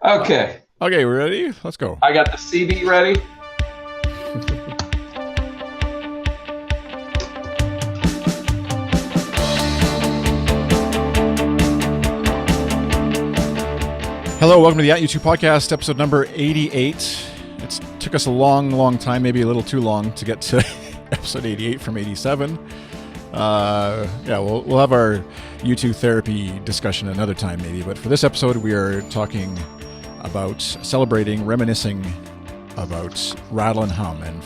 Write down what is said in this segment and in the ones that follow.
Okay. Okay, we're ready? Let's go. I got the CD ready. Hello, welcome to the U2's podcast, episode number 88. It took us a long time, maybe a little too long, to get to episode 88 from 87. We'll have our U2 therapy discussion another time maybe, but for this episode we are talking about celebrating, reminiscing about Rattle and Hum. And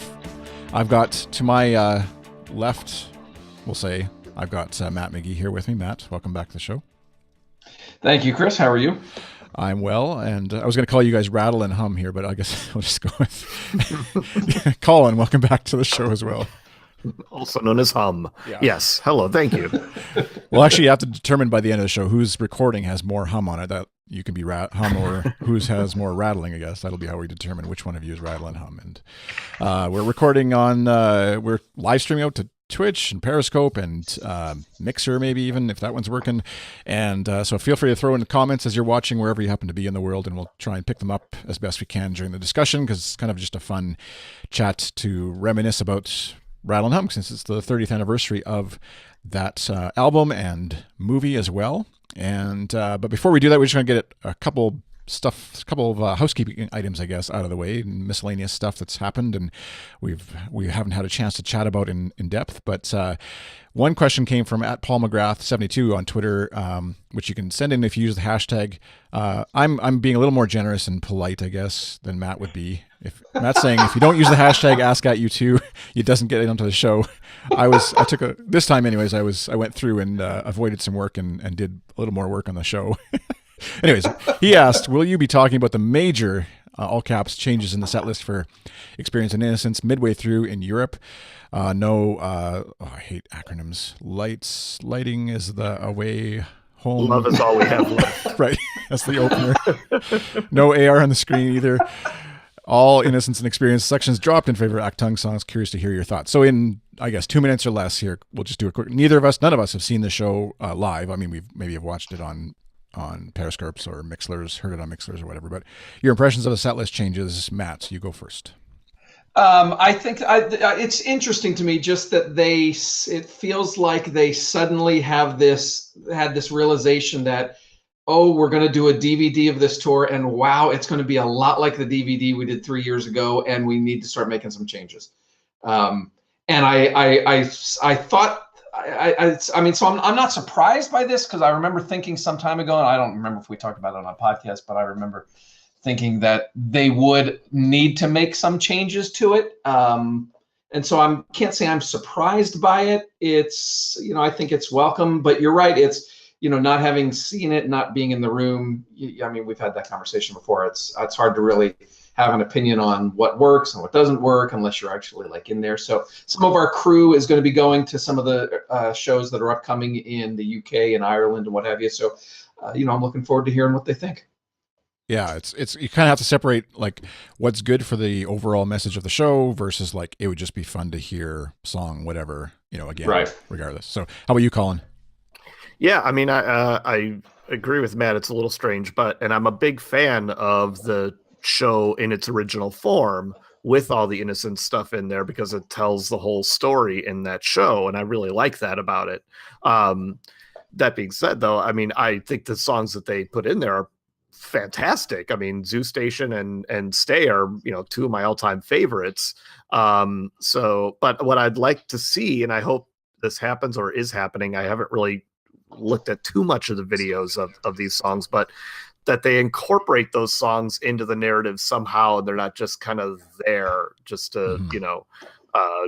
I've got to my left, we'll say, I've got Matt McGee here with me. Matt, welcome back to the show. Thank you, Chris. How are you? I'm well, and I was going to call you guys Rattle and Hum here, but I guess I'll just go with Collin. Welcome back to the show as well. Also known as Hum. Yeah. Yes. Hello. Thank you. Well, actually, you have to determine by the end of the show whose recording has more hum on it. That you can be hum, or whose has more rattling, I guess. That'll be how we determine which one of you is Rattle and Hum. And we're recording on, we're live streaming out to Twitch and Periscope and Mixer, maybe even, if that one's working. And so feel free to throw in the comments as you're watching wherever you happen to be in the world, and we'll try and pick them up as best we can during the discussion, because it's kind of just a fun chat to reminisce about Rattle and Hum, since it's the 30th anniversary of that album and movie as well. And but before we do that, we're just going to get a couple of housekeeping items, I guess, out of the way, and miscellaneous stuff that's happened and we haven't had a chance to chat about in depth. But one question came from @PaulMcGrath72 on Twitter, which you can send in if you use the hashtag. I'm being a little more generous and polite, I guess, than Matt would be. If Matt's saying if you don't use the hashtag #AskU2, it doesn't get it onto the show. This time anyways, I went through and avoided some work and did a little more work on the show. Anyways, he asked, will you be talking about the major, all caps, changes in the set list for Experience and Innocence midway through in Europe? I hate acronyms. Lighting is the away home. Love is all we have left. Right, that's the opener. No AR on the screen either. All Innocence and Experience sections dropped in favor of Act Tongue songs. Curious to hear your thoughts. So in, I guess, 2 minutes or less here, we'll just do a quick. None of us have seen the show live. I mean, we've maybe have watched it on Periscopes or Mixlers, heard it on Mixlers or whatever. But your impressions of the set list changes, Matt, you go first. I think it's interesting to me just that it feels like they suddenly had this realization that, oh, we're going to do a DVD of this tour, and wow, it's going to be a lot like the DVD we did 3 years ago, and we need to start making some changes. And I thought, I mean, so I'm not surprised by this, because I remember thinking some time ago, and I don't remember if we talked about it on a podcast, but I remember thinking that they would need to make some changes to it. And so I can't say I'm surprised by it. It's, I think it's welcome, but you're right. It's, not having seen it, not being in the room. I mean, we've had that conversation before. It's hard to really have an opinion on what works and what doesn't work unless you're actually in there. So some of our crew is going to be going to some of the shows that are upcoming in the UK and Ireland and what have you. So, I'm looking forward to hearing what they think. Yeah, it's you kind of have to separate what's good for the overall message of the show versus it would just be fun to hear song, whatever, again, right, regardless. So how about you, Collin? Yeah, I mean, I agree with Matt. It's a little strange, and I'm a big fan of the show in its original form with all the innocent stuff in there, because it tells the whole story in that show, and I really like that about it. That being said, though, I mean, I think the songs that they put in there are fantastic. I mean, Zoo Station and Stay are, two of my all-time favorites. But what I'd like to see, and I hope this happens or is happening, I haven't really looked at too much of the videos of these songs, but that they incorporate those songs into the narrative somehow, and they're not just kind of there just to,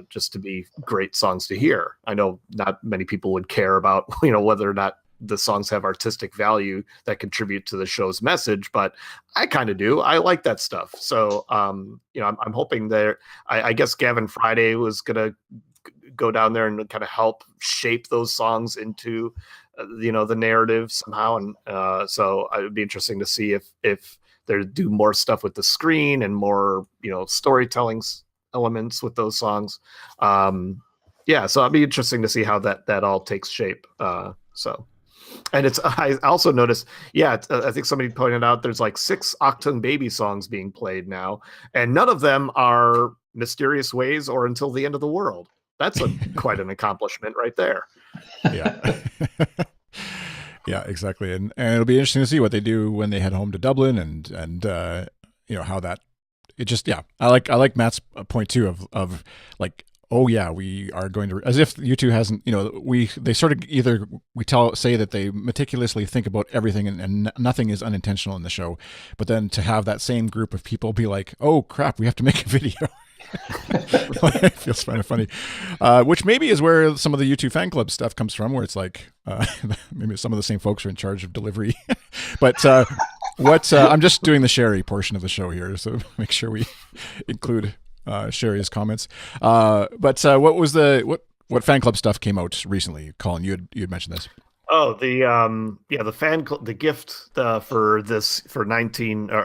just to be great songs to hear. I know not many people would care about, whether or not the songs have artistic value that contribute to the show's message, but I kind of do. I like that stuff. So, I'm hoping that I guess Gavin Friday was going to go down there and kind of help shape those songs into the narrative somehow. And so it would be interesting to see if they do more stuff with the screen and more, storytelling elements with those songs. So it'd be interesting to see how that all takes shape. So And I also noticed, I think somebody pointed out there's like 6 Octung Baby songs being played now, and none of them are Mysterious Ways or Until the End of the World. That's quite an accomplishment right there. Yeah. Yeah, exactly. And it'll be interesting to see what they do when they head home to Dublin and how that it just I like Matt's point too of like, oh yeah, we are going to, as if U2 hasn't, they sort of either say that they meticulously think about everything and nothing is unintentional in the show, but then to have that same group of people be like, oh crap, we have to make a video. It feels kind of funny, which maybe is where some of the U2 fan club stuff comes from, where it's like maybe some of the same folks are in charge of delivery. But I'm just doing the Sherry portion of the show here, so make sure we include Sherry's comments. But what was what fan club stuff came out recently? Colin, you had mentioned this. Oh, the fan club, the gift for 2018 and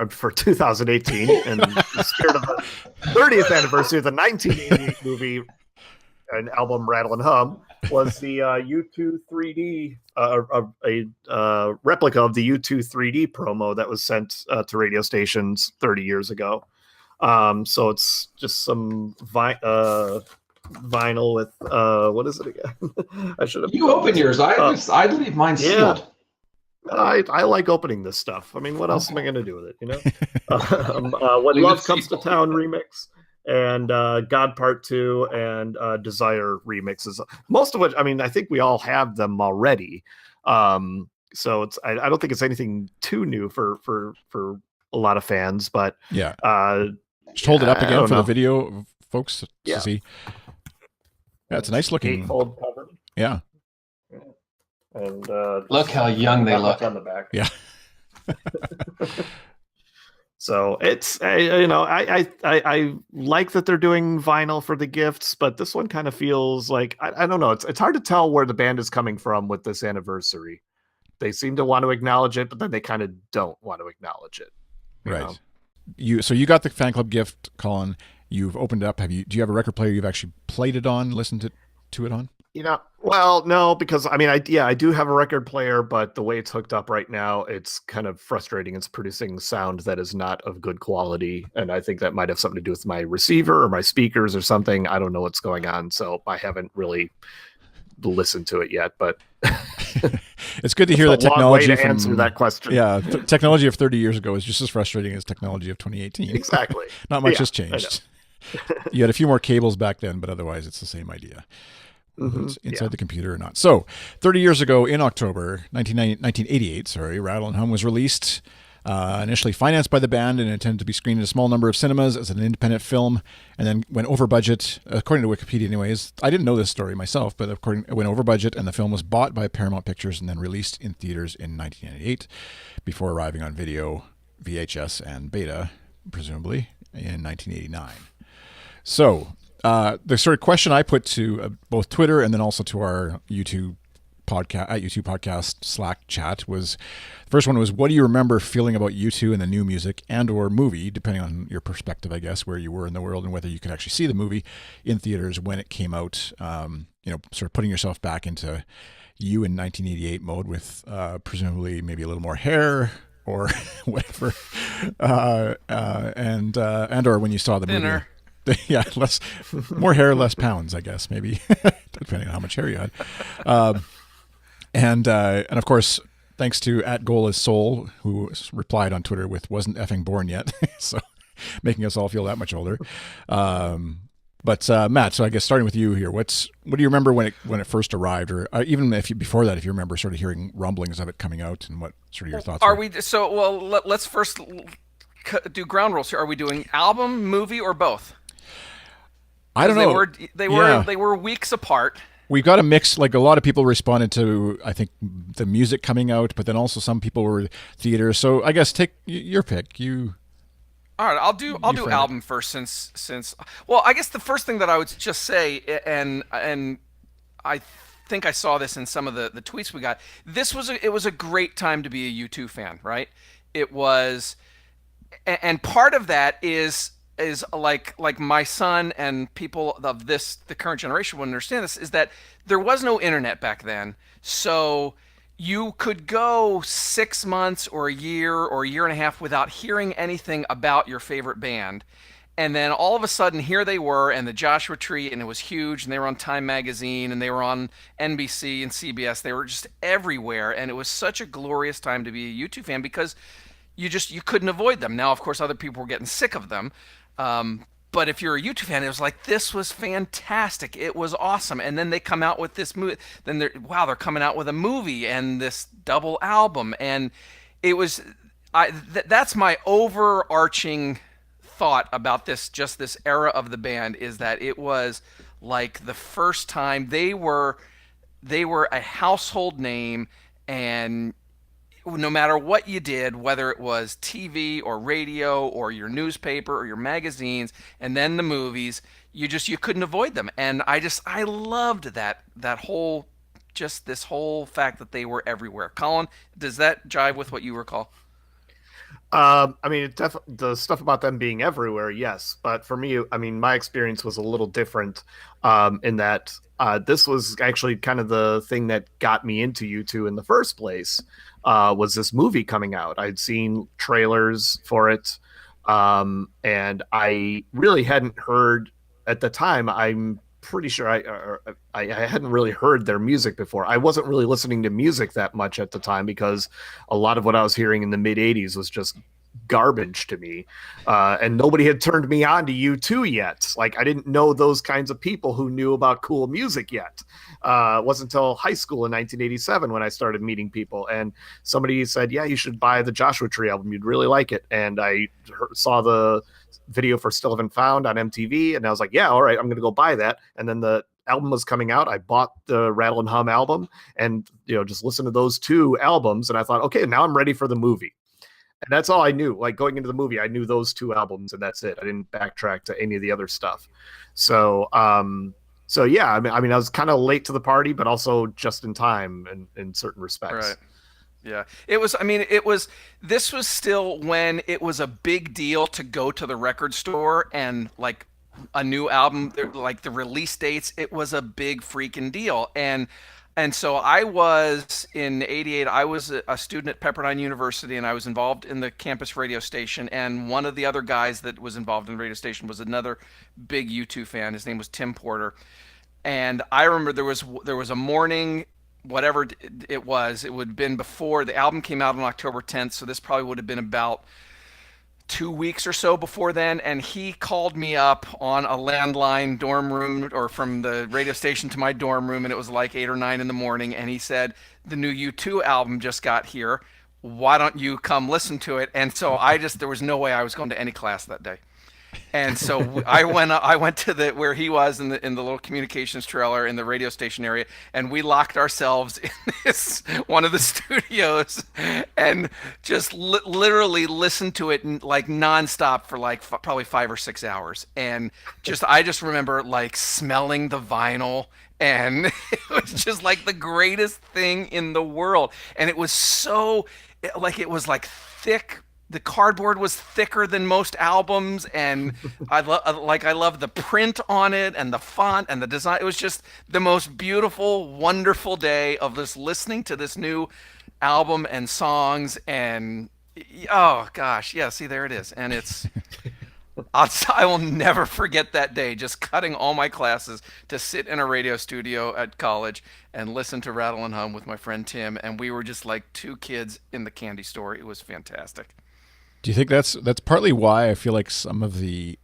the spirit of the 30th anniversary of the 1988 movie and album Rattle and Hum was the U2 3D, a replica of the U2 3D promo that was sent to radio stations 30 years ago. So it's just some vinyl with what is it again? I should have. You open yours. I'd leave mine sealed. I like opening this stuff. I mean, what else am I going to do with it? When Love Comes to Town remix and God Part 2 and Desire remixes. Most of which, I mean, I think we all have them already. So it's I don't think it's anything too new for a lot of fans, but yeah. Just hold it up again for the video, folks, to see. Yeah, it's a nice looking. Gatefold cover. Yeah. And look how young they look on the back. Yeah. So it's I like that they're doing vinyl for the gifts, but this one kind of feels like I don't know. It's hard to tell where the band is coming from with this anniversary. They seem to want to acknowledge it, but then they kind of don't want to acknowledge it. Right. So you got the fan club gift, Colin. You've opened it up. Do you have a record player you've actually played it on, listened to it on? Well, no, because I mean, I do have a record player, but the way it's hooked up right now, it's kind of frustrating. It's producing sound that is not of good quality. And I think that might have something to do with my receiver or my speakers or something. I don't know what's going on. So I haven't really listened to it yet, but it's good to hear that technology to answer that question. Yeah. Technology of 30 years ago is just as frustrating as technology of 2018. Exactly. Not much has changed. You had a few more cables back then, but otherwise it's the same idea. It's inside the computer or not. So 30 years ago in October 1988, Rattle and Hum was released, initially financed by the band and intended to be screened in a small number of cinemas as an independent film, and then went over budget, according to Wikipedia anyways. I didn't know this story myself, but it went over budget, and the film was bought by Paramount Pictures and then released in theaters in 1998 before arriving on video, VHS, and beta, presumably, in 1989. So the sort of question I put to both Twitter and then also to our YouTube podcast at YouTube podcast Slack chat was, the first one was, what do you remember feeling about U2 and the new music and or movie, depending on your perspective, I guess, where you were in the world and whether you could actually see the movie in theaters when it came out, sort of putting yourself back into you in 1988 mode with presumably maybe a little more hair or whatever, and or when you saw the movie. Yeah, more hair, less pounds, I guess, maybe, depending on how much hair you had. And of course, thanks to @GoalIsSoul, who replied on Twitter with "wasn't effing born yet," so making us all feel that much older. But Matt, so I guess starting with you here, what do you remember when it first arrived, or even before that, if you remember sort of hearing rumblings of it coming out, and what sort of your thoughts were? Let's first do ground rules here. Are we doing album, movie, or both? I don't know. They were weeks apart. We've got a mix. Like a lot of people responded to, I think, the music coming out, but then also some people were theater. So I guess take your pick. All right, I'll do album first since. Well, I guess the first thing that I would just say, and I think I saw this in some of the tweets we got. It was a great time to be a U2 fan, right? It was, and part of that is like my son and people of the current generation would understand this, is that there was no internet back then. So you could go 6 months or a year and a half without hearing anything about your favorite band. And then all of a sudden, here they were, and the Joshua Tree, and it was huge, and they were on Time Magazine, and they were on NBC and CBS. They were just everywhere, and it was such a glorious time to be a U2 fan because you couldn't avoid them. Now, of course, other people were getting sick of them. But if you're a U2 fan, it was like, this was fantastic. It was awesome. And then they come out with this movie. Then they're coming out with a movie and this double album. And it was, that's my overarching thought about this era of the band, is that it was like the first time they were a household name, and no matter what you did, whether it was TV or radio or your newspaper or your magazines, and then the movies, you couldn't avoid them. And I loved that whole, just this whole fact that they were everywhere. Colin, does that jive with what you recall? I mean, the stuff about them being everywhere, yes. But for me, I mean, my experience was a little different, in that this was actually kind of the thing that got me into U2 in the first place. Was this movie coming out? I'd seen trailers for it, and I really hadn't heard at the time. I'm pretty sure I hadn't really heard their music before. I wasn't really listening to music that much at the time because a lot of what I was hearing in the mid 80s was just garbage to me. And nobody had turned me on to U2 yet. Like, I didn't know those kinds of people who knew about cool music yet. It wasn't until high school in 1987 when I started meeting people, and somebody said, yeah, you should buy the Joshua Tree album. You'd really like it. And I saw the video for Still Haven't Found on MTV, and I was like, yeah, all right, I'm going to go buy that. And then the album was coming out. I bought the Rattle and Hum album and, just listened to those two albums. And I thought, okay, now I'm ready for the movie. And that's all I knew. Like, going into the movie, I knew those two albums, and that's it. I didn't backtrack to any of the other stuff. So yeah, I mean, I was kind of late to the party, but also just in time in certain respects. Right. Yeah. This was still when it was a big deal to go to the record store and, like, a new album, like the release dates, it was a big freaking deal. And so I was in '88. I was a student at Pepperdine University, and I was involved in the campus radio station. And one of the other guys that was involved in the radio station was another big U2 fan. His name was Tim Porter. And I remember there was a morning, whatever it was. It would have been before the album came out on October 10th. So this probably would have been about 2 weeks or so before then, and he called me up on a landline dorm room, or from the radio station to my dorm room, and it was like 8 or 9 in the morning, and he said, the new U2 album just got here, why don't you come listen to it? And so there was no way I was going to any class that day. And so I went to where he was in the little communications trailer in the radio station area, and we locked ourselves in this one of the studios and just literally listened to it like nonstop for like probably 5 or 6 hours. And I just remember like smelling the vinyl, and it was just like the greatest thing in the world. And it was it was like thick. The cardboard was thicker than most albums, and I love the print on it and the font and the design. It was just the most beautiful, wonderful day of just listening to this new album and songs. And oh gosh, yeah, see, there it is. And I will never forget that day, just cutting all my classes to sit in a radio studio at college and listen to Rattle and Hum with my friend Tim, and we were just like two kids in the candy store. It was fantastic. Do you think that's partly why I feel like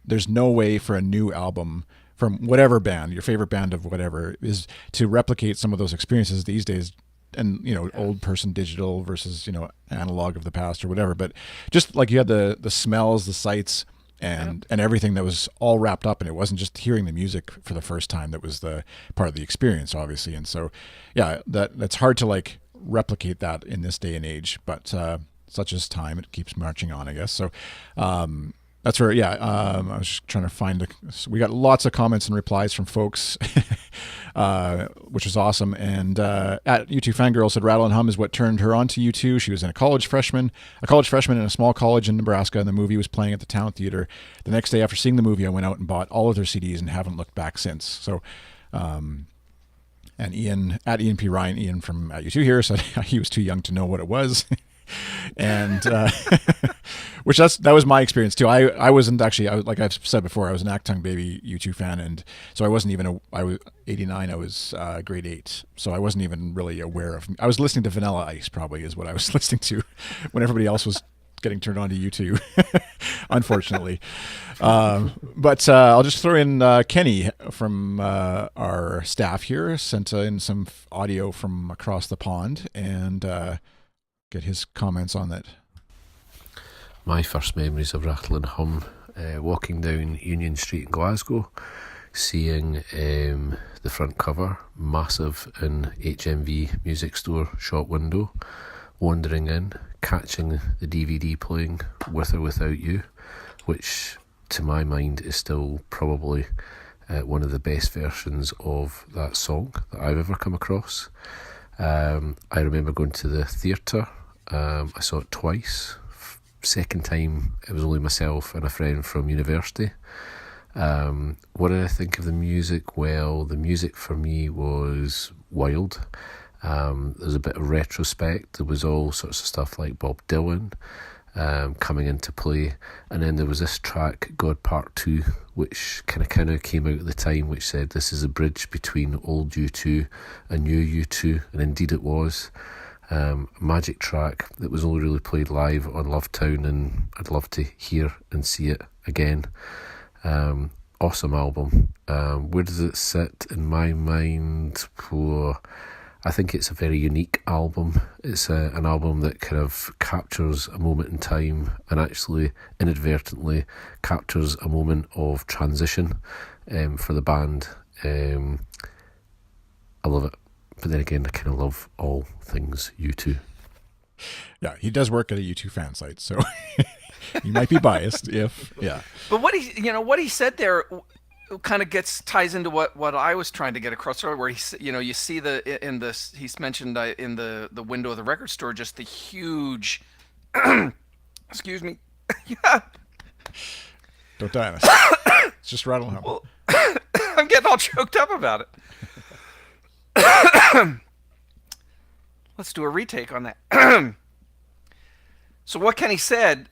there's no way for a new album from whatever band, your favorite band of whatever, is to replicate some of those experiences these days, and old person digital versus analog of the past or whatever. But just like you had the smells, the sights, and everything that was all wrapped up, and it wasn't just hearing the music for the first time that was the part of the experience, obviously. And so yeah, that's hard to like replicate that in this day and age, but such as time, it keeps marching on, I guess. So that's where, I was just trying to find we got lots of comments and replies from folks, which was awesome. And at U2 Fangirl said, Rattle and Hum is what turned her on to U2. She was a college freshman in a small college in Nebraska, and the movie was playing at the Town Theater. The next day after seeing the movie, I went out and bought all of their CDs and haven't looked back since. So And Ian at Ian P Ryan, Ian from at U2 here said he was too young to know what it was. And which that was my experience too. I wasn't actually, like I've said before, I was an Actung Baby U2 fan, and so I wasn't even I was 89. I was grade 8, so I wasn't even really aware of. I was listening to Vanilla Ice, probably is what I was listening to when everybody else was getting turned on to U2, unfortunately. But I'll just throw in Kenny from our staff here sent in some audio from across the pond, and get his comments on that. My first memories of Rattle and Hum, walking down Union Street in Glasgow, seeing the front cover, massive in HMV music store shop window, wandering in, catching the DVD playing With or Without You, which to my mind is still probably one of the best versions of that song that I've ever come across. I remember going to the theatre. I saw it twice. Second time, it was only myself and a friend from university. What did I think of the music? Well, the music for me was wild. There was a bit of retrospect. There was all sorts of stuff like Bob Dylan coming into play. And then there was this track, God Part 2, which kind of came out at the time, which said this is a bridge between old U2 and new U2. And indeed it was. Magic track that was only really played live on Lovetown, and I'd love to hear and see it again. Awesome album. Where does it sit in my mind? I think it's a very unique album. It's an album that kind of captures a moment in time and actually inadvertently captures a moment of transition for the band. I love it. But then again, I kind of love all things U2. Yeah, he does work at a U2 fan site, so he might be biased yeah. But what he said there kind of ties into what I was trying to get across earlier, where you see he's mentioned in the window of the record store just the huge excuse me. Yeah. Don't die on us. It's just Rattle and Hum. Well, I'm getting all choked up about it. Let's do a retake on that. So what Kenny said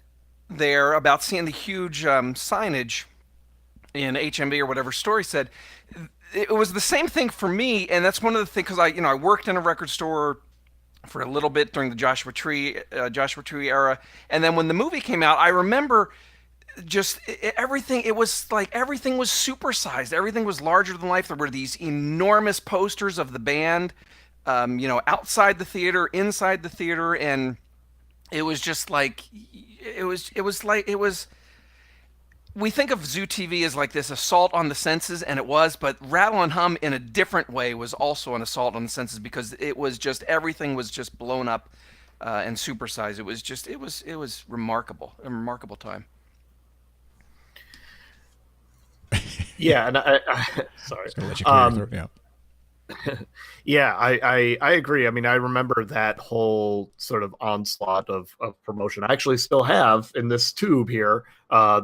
there about seeing the huge signage in HMB or whatever store he said, it was the same thing for me, and that's one of the things, because I worked in a record store for a little bit during the Joshua Tree era, and then when the movie came out, I remember just everything. It was like everything was supersized. Everything was larger than life. There were these enormous posters of the band, outside the theater, inside the theater, and it was just like we think of Zoo TV as like this assault on the senses, and it was, but Rattle and Hum in a different way was also an assault on the senses, because it was just everything was just blown up and supersized. It was remarkable, a remarkable time. Yeah, and I sorry. Just gonna let you clear your throat, yeah. Yeah, I agree. I mean, I remember that whole sort of onslaught of promotion. I actually still have in this tube here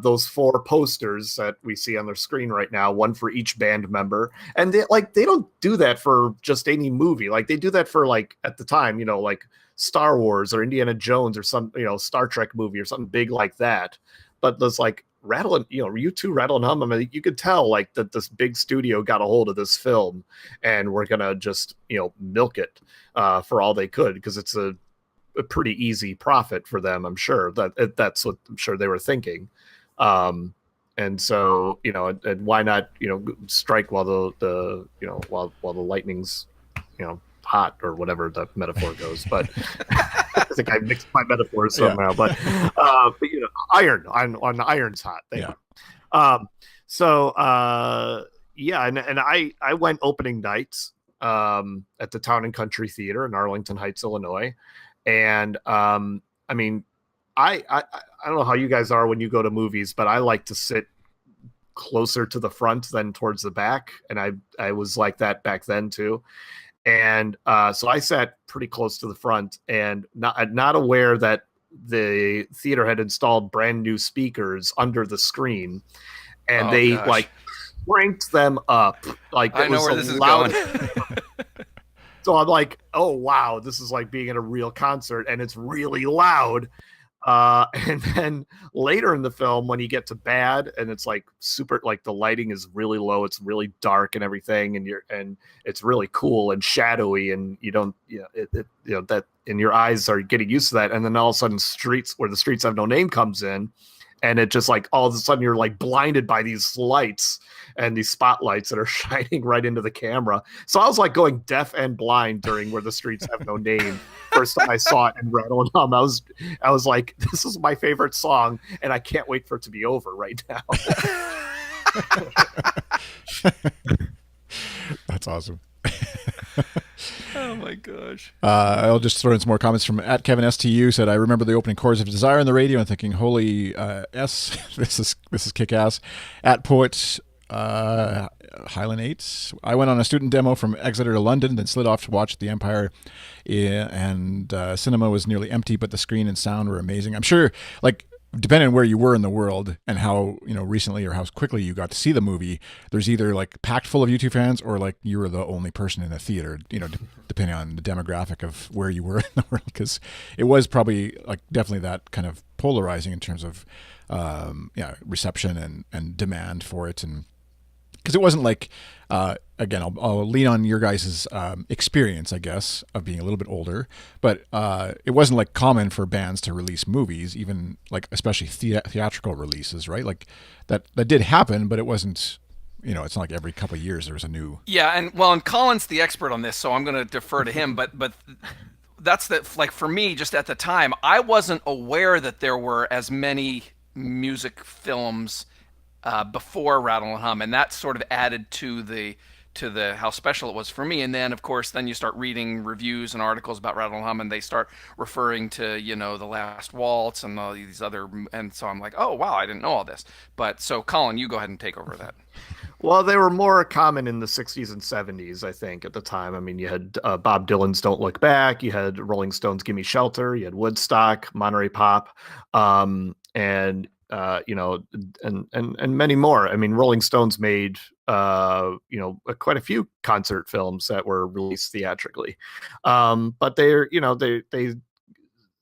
those 4 posters that we see on their screen right now, one for each band member. And they don't do that for just any movie. Like, they do that for, like, at the time, like Star Wars or Indiana Jones or some, Star Trek movie or something big like that. But there's like Rattle and U2 Rattle and Hum. I mean, you could tell like that this big studio got a hold of this film and we're gonna just milk it for all they could, because it's a pretty easy profit for them. I'm sure that's what I'm sure they were thinking. And so and why not strike while the while the lightning's hot, or whatever the metaphor goes. But I think I mixed my metaphors somehow. But iron on the iron's hot. And I went opening nights at the Town and Country Theater in Arlington Heights, Illinois. And I mean, I don't know how you guys are when you go to movies, but I like to sit closer to the front than towards the back, and I was like that back then too. And so I sat pretty close to the front, and not aware that the theater had installed brand new speakers under the screen, and like cranked them up. Like, I know where this is going. So I'm like, oh wow, this is like being at a real concert, and it's really loud. And then later in the film, when you get to bad, and it's like super, like the lighting is really low, it's really dark and everything, and it's really cool and shadowy, and you don't, that, and your eyes are getting used to that, and then all of a sudden, the streets have no name comes in, and it just like all of a sudden you're like blinded by these lights and these spotlights that are shining right into the camera. So I was like going deaf and blind during Where the Streets Have No Name. First time I saw it in Rattle and Hum, I was like, this is my favorite song, and I can't wait for it to be over right now. That's awesome. Oh my gosh. I'll just throw in some more comments from @KevinSTU. Said, I remember the opening chorus of Desire on the radio and thinking, holy S, this is kick-ass. @Poet Highland 8. I went on a student demo from Exeter to London, then slid off to watch The Empire, and cinema was nearly empty, but the screen and sound were amazing. I'm sure, like, depending on where you were in the world and how, recently or how quickly you got to see the movie, there's either like packed full of U2 fans or like you were the only person in the theater, depending on the demographic of where you were in the world. Because it was probably like definitely that kind of polarizing in terms of, reception and demand for it. And because it wasn't like, again, I'll lean on your guys' experience, I guess, of being a little bit older, but it wasn't like common for bands to release movies, even like especially theatrical releases, right? Like that did happen, but it wasn't, it's not like every couple of years there was a new. Yeah, and Collin's the expert on this, so I'm going to defer to him. But that's like for me, just at the time, I wasn't aware that there were as many music films before Rattle and Hum, and that sort of added to the how special it was for me. And then of course then you start reading reviews and articles about Rattle and Hum, and they start referring to The Last Waltz and all these other, and so I'm like, oh wow, I didn't know all this. But so Collin, you go ahead and take over that. Well, they were more common in the 60s and 70s, I think, at the time. I mean, you had Bob Dylan's Don't Look Back, you had Rolling Stones' Gimme Shelter, you had Woodstock, Monterey Pop, and and many more. I mean, Rolling Stones made quite a few concert films that were released theatrically, but they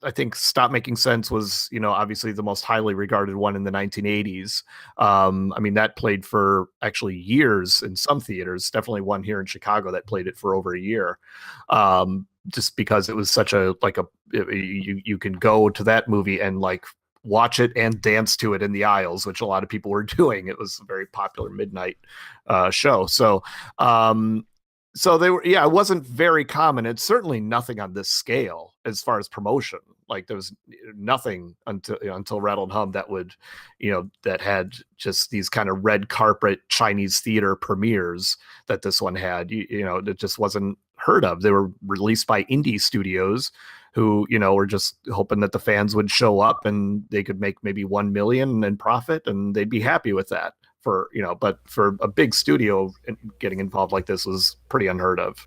I think Stop Making Sense was obviously the most highly regarded one in the 1980s. I mean, that played for actually years in some theaters. Definitely one here in Chicago that played it for over a year. Just because it was such you can go to that movie and like watch it and dance to it in the aisles, which a lot of people were doing. It was a very popular midnight show. So they were, it wasn't very common. It's certainly nothing on this scale as far as promotion. Like there was nothing until Rattle and Hum that would, that had just these kind of red carpet Chinese theater premieres that this one had. It just wasn't heard of. They were released by indie studios who, were just hoping that the fans would show up and they could make maybe 1 million in profit, and they'd be happy with that. But for a big studio getting involved like this was pretty unheard of.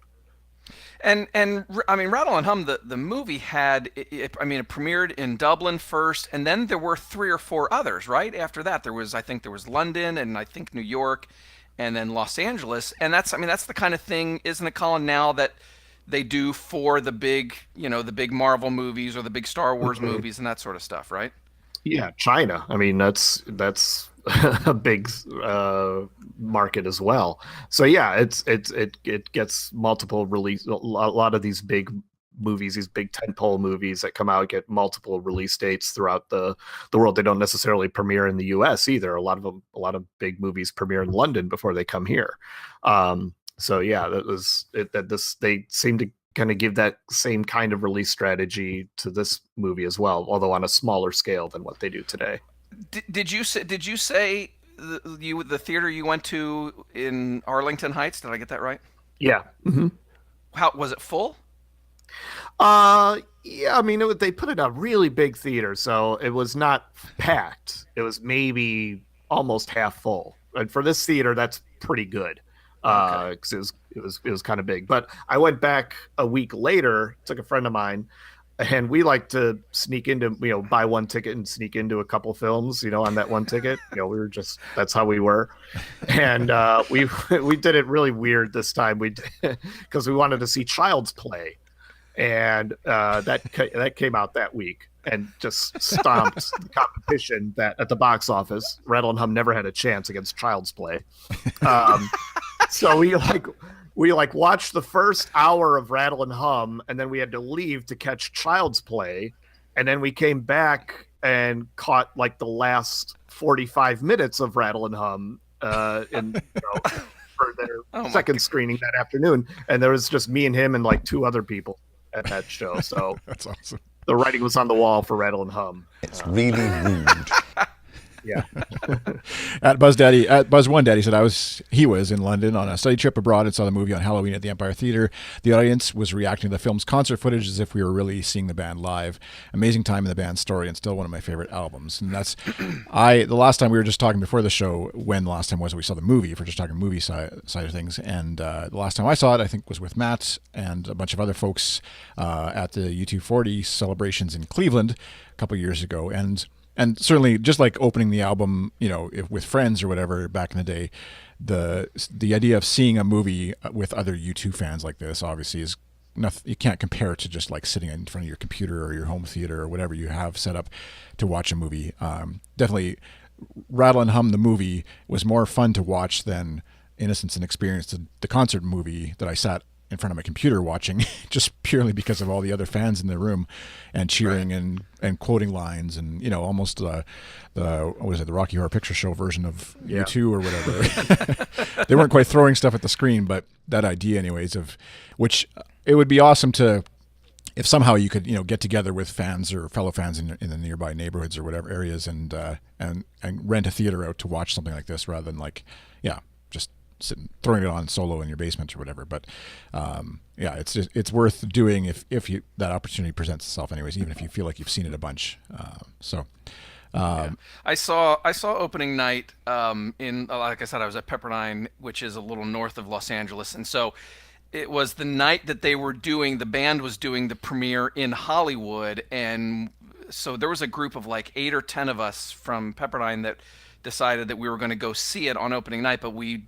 And I mean, Rattle and Hum, the movie had, it premiered in Dublin first, and then there were 3 or 4 others, right? After that, I think there was London, and I think New York, and then Los Angeles. And that's the kind of thing, isn't it, Collin, now that they do for the big, the big Marvel movies or the big Star Wars movies and that sort of stuff, right? Yeah, China. I mean, that's a big market as well. So yeah, it gets multiple release. A lot of these big movies, these big tentpole movies that come out, get multiple release dates throughout the world. They don't necessarily premiere in the U.S. either. A lot of big movies premiere in London before they come here. So yeah, they seem to kind of give that same kind of release strategy to this movie as well, although on a smaller scale than what they do today. Did you say the theater you went to in Arlington Heights? Did I get that right? Yeah. Mm-hmm. How was it full? Yeah. I mean, they put it in a really big theater, so it was not packed. It was maybe almost half full, and for this theater, that's pretty good. Because it was kind of big. But I went back a week later, took a friend of mine, And we like to sneak into, buy one ticket and sneak into a couple films, on that one ticket. That's how we were. And we did it really weird this time. Because we wanted to see Child's Play. And that came out that week and just stomped the competition that at the box office. Rattle and Hum never had a chance against Child's Play. So we watched the first hour of Rattle and Hum, and then we had to leave to catch Child's Play, and then we came back and caught the last 45 minutes of Rattle and Hum for their second screening that afternoon, and there was just me and him and 2 other people at that show. So that's awesome. The writing was on the wall for Rattle and Hum. It's really rude. Yeah. At Buzz One Daddy said he was in London on a study trip abroad and saw the movie on Halloween at the Empire Theatre. The audience was reacting to the film's concert footage as if we were really seeing the band live. Amazing time in the band's story and still one of my favorite albums. And that's the last time we were just talking before the show, when the last time was we saw the movie, if we're just talking movie side of things. And the last time I saw it, I think, was with Matt and a bunch of other folks at the U240 celebrations in Cleveland a couple years ago. And certainly, just like opening the album, with friends or whatever back in the day, the idea of seeing a movie with other U2 fans like this obviously is nothing. You can't compare it to just sitting in front of your computer or your home theater or whatever you have set up to watch a movie. Definitely, Rattle and Hum the movie was more fun to watch than Innocence and Experience, the concert movie that I sat in front of my computer watching, just purely because of all the other fans in the room and cheering and quoting lines and almost the Rocky Horror Picture Show version of U2 or whatever. They weren't quite throwing stuff at the screen, but that idea anyways of which it would be awesome to, if somehow you could get together with fans or fellow fans in the nearby neighborhoods or whatever areas and rent a theater out to watch something like this rather than just throwing it on solo in your basement or whatever. But it's worth doing if that opportunity presents itself anyways, even if you feel like you've seen it a bunch. I saw opening night in, like I said, I was at Pepperdine, which is a little north of Los Angeles, and so it was the night that the band was doing the premiere in Hollywood, and so there was a group of 8 or 10 of us from Pepperdine that decided that we were going to go see it on opening night, but we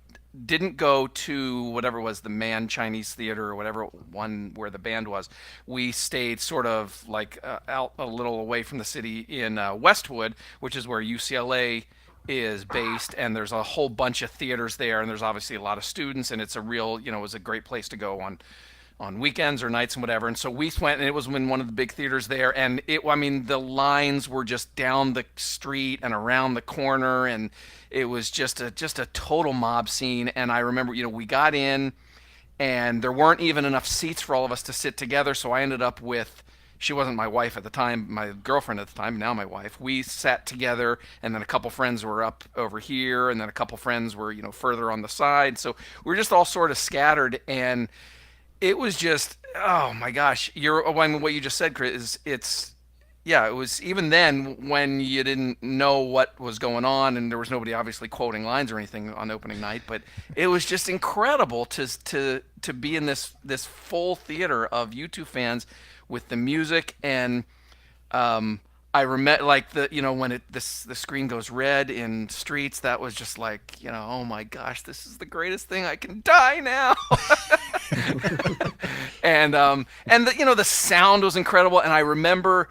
didn't go to whatever was the Man Chinese Theater or whatever one where the band was. We stayed sort of out a little away from the city in Westwood, which is where UCLA is based, and there's a whole bunch of theaters there, and there's obviously a lot of students, and it's a real, it was a great place to go on weekends or nights and whatever. And so we went, and it was in one of the big theaters there, and the lines were just down the street and around the corner, and it was just a total mob scene. And I remember, we got in, and there weren't even enough seats for all of us to sit together, so I ended up with, she wasn't my wife at the time, my girlfriend at the time, now my wife. We sat together, and then a couple friends were up over here, and then a couple friends were, further on the side. So we were just all sort of scattered, and it was just, oh my gosh, what you just said, Chris, it was even then when you didn't know what was going on, and there was nobody obviously quoting lines or anything on opening night, but it was just incredible to be in this full theater of U2 fans with the music. And I remember when the screen goes red in Streets, that was just oh my gosh, this is the greatest thing. I can die now. and the sound was incredible, and I remember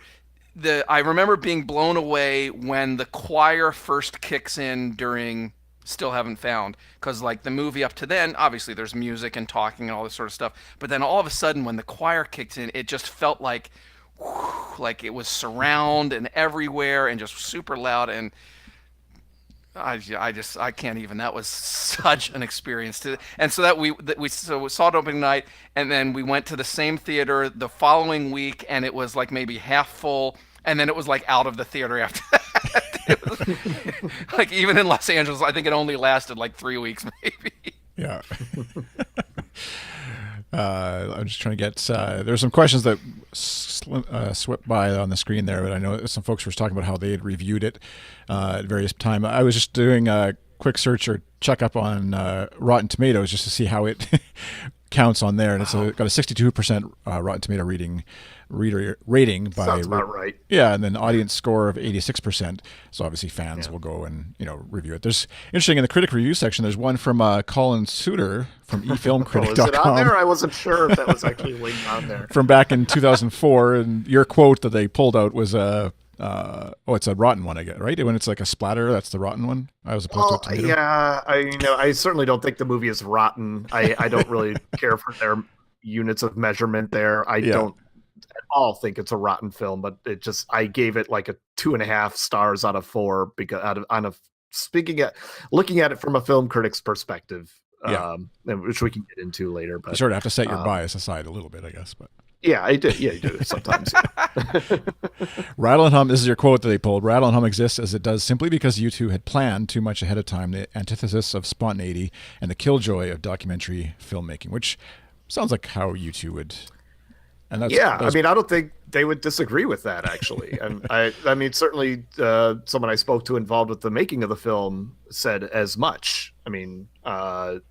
being blown away when the choir first kicks in during Still Haven't Found, because the movie up to then, obviously there's music and talking and all this sort of stuff, but then all of a sudden when the choir kicked in, it just felt like it was surround and everywhere and just super loud, and I can't even. That was such an experience and so we saw it opening night, and then we went to the same theater the following week, and it was maybe half full, and then it was out of the theater after that. It was, even in Los Angeles, I think it only lasted 3 weeks maybe. Yeah. I'm just trying to get. There's some questions that swept by on the screen there, but I know some folks were talking about how they had reviewed it at various times. I was just doing a quick search or check up on Rotten Tomatoes just to see how it counts on there, and it's got a 62% Rotten Tomato rating by Sounds about right. Yeah, and then audience score of 86%. So obviously fans will go and review it. There's interesting in the critic review section. There's one from Collin Suter from efilmcritic.com. Is it on there? I wasn't sure if that was actually linked on there. From back in 2004, and your quote that they pulled out was it's a rotten one, I guess, right? When it's like a splatter, that's the rotten one, as opposed to a tomato. Yeah, I certainly don't think the movie is rotten. I don't really care for their units of measurement there. I don't at all think it's a rotten film, but I gave it like a 2.5 stars out of 4 because looking at it from a film critic's perspective, which we can get into later. But you sort of have to set your bias aside a little bit, I guess, but. Yeah, I did. Yeah, you do sometimes. Rattle and Hum, this is your quote that they pulled. Rattle and Hum exists as it does simply because U2 had planned too much ahead of time, the antithesis of spontaneity and the killjoy of documentary filmmaking, which sounds like how U2 would. And that's, I mean, I don't think they would disagree with that, actually. And I mean, certainly someone I spoke to involved with the making of the film said as much. I mean,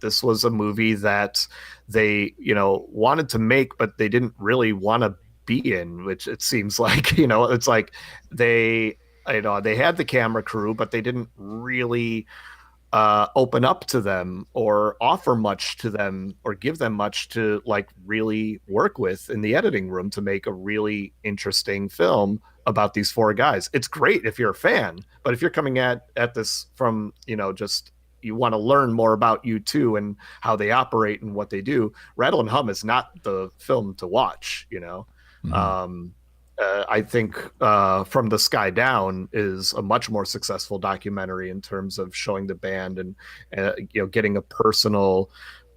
this was a movie that they, wanted to make, but they didn't really want to be in, which it seems like, it's like they had the camera crew, but they didn't really open up to them or offer much to them or give them much to like really work with in the editing room to make a really interesting film about these 4 guys. It's great if you're a fan, but if you're coming at this from, just you want to learn more about U2 and how they operate and what they do, Rattle and Hum is not the film to watch, Mm-hmm. I think From the Sky Down is a much more successful documentary in terms of showing the band and getting a personal,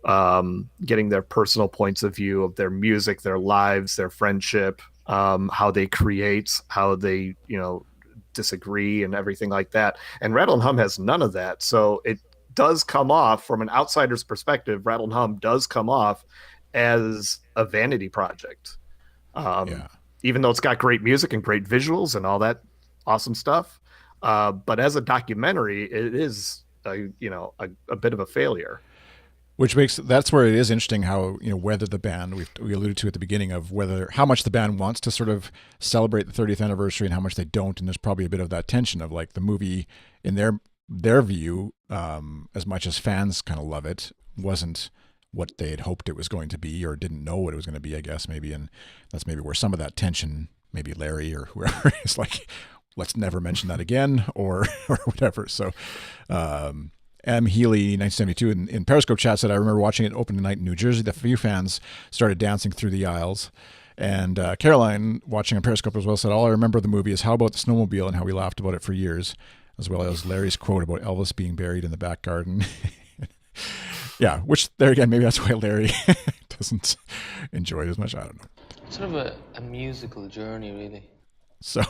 getting their personal points of view of their music, their lives, their friendship, how they create, how they disagree and everything like that. And Rattle and Hum has none of that, so it does come off from an outsider's perspective. Rattle and Hum does come off as a vanity project. Even though it's got great music and great visuals and all that awesome stuff. But as a documentary, it is a bit of a failure. Which that's where it is interesting how, whether the band, we alluded to at the beginning of how much the band wants to sort of celebrate the 30th anniversary and how much they don't. And there's probably a bit of that tension of like the movie in their view, as much as fans kind of love it, wasn't what they had hoped it was going to be or didn't know what it was going to be, I guess, maybe. And that's maybe where some of that tension, maybe Larry or whoever is like, let's never mention that again or whatever. So M. Healy, 1972, in Periscope chat said, I remember watching it open tonight in New Jersey. The few fans started dancing through the aisles. And Caroline, watching on Periscope as well, said, all I remember of the movie is how about the snowmobile and how we laughed about it for years, as well as Larry's quote about Elvis being buried in the back garden. Yeah, which there again, maybe that's why Larry doesn't enjoy it as much. I don't know. Sort of a musical journey, really. So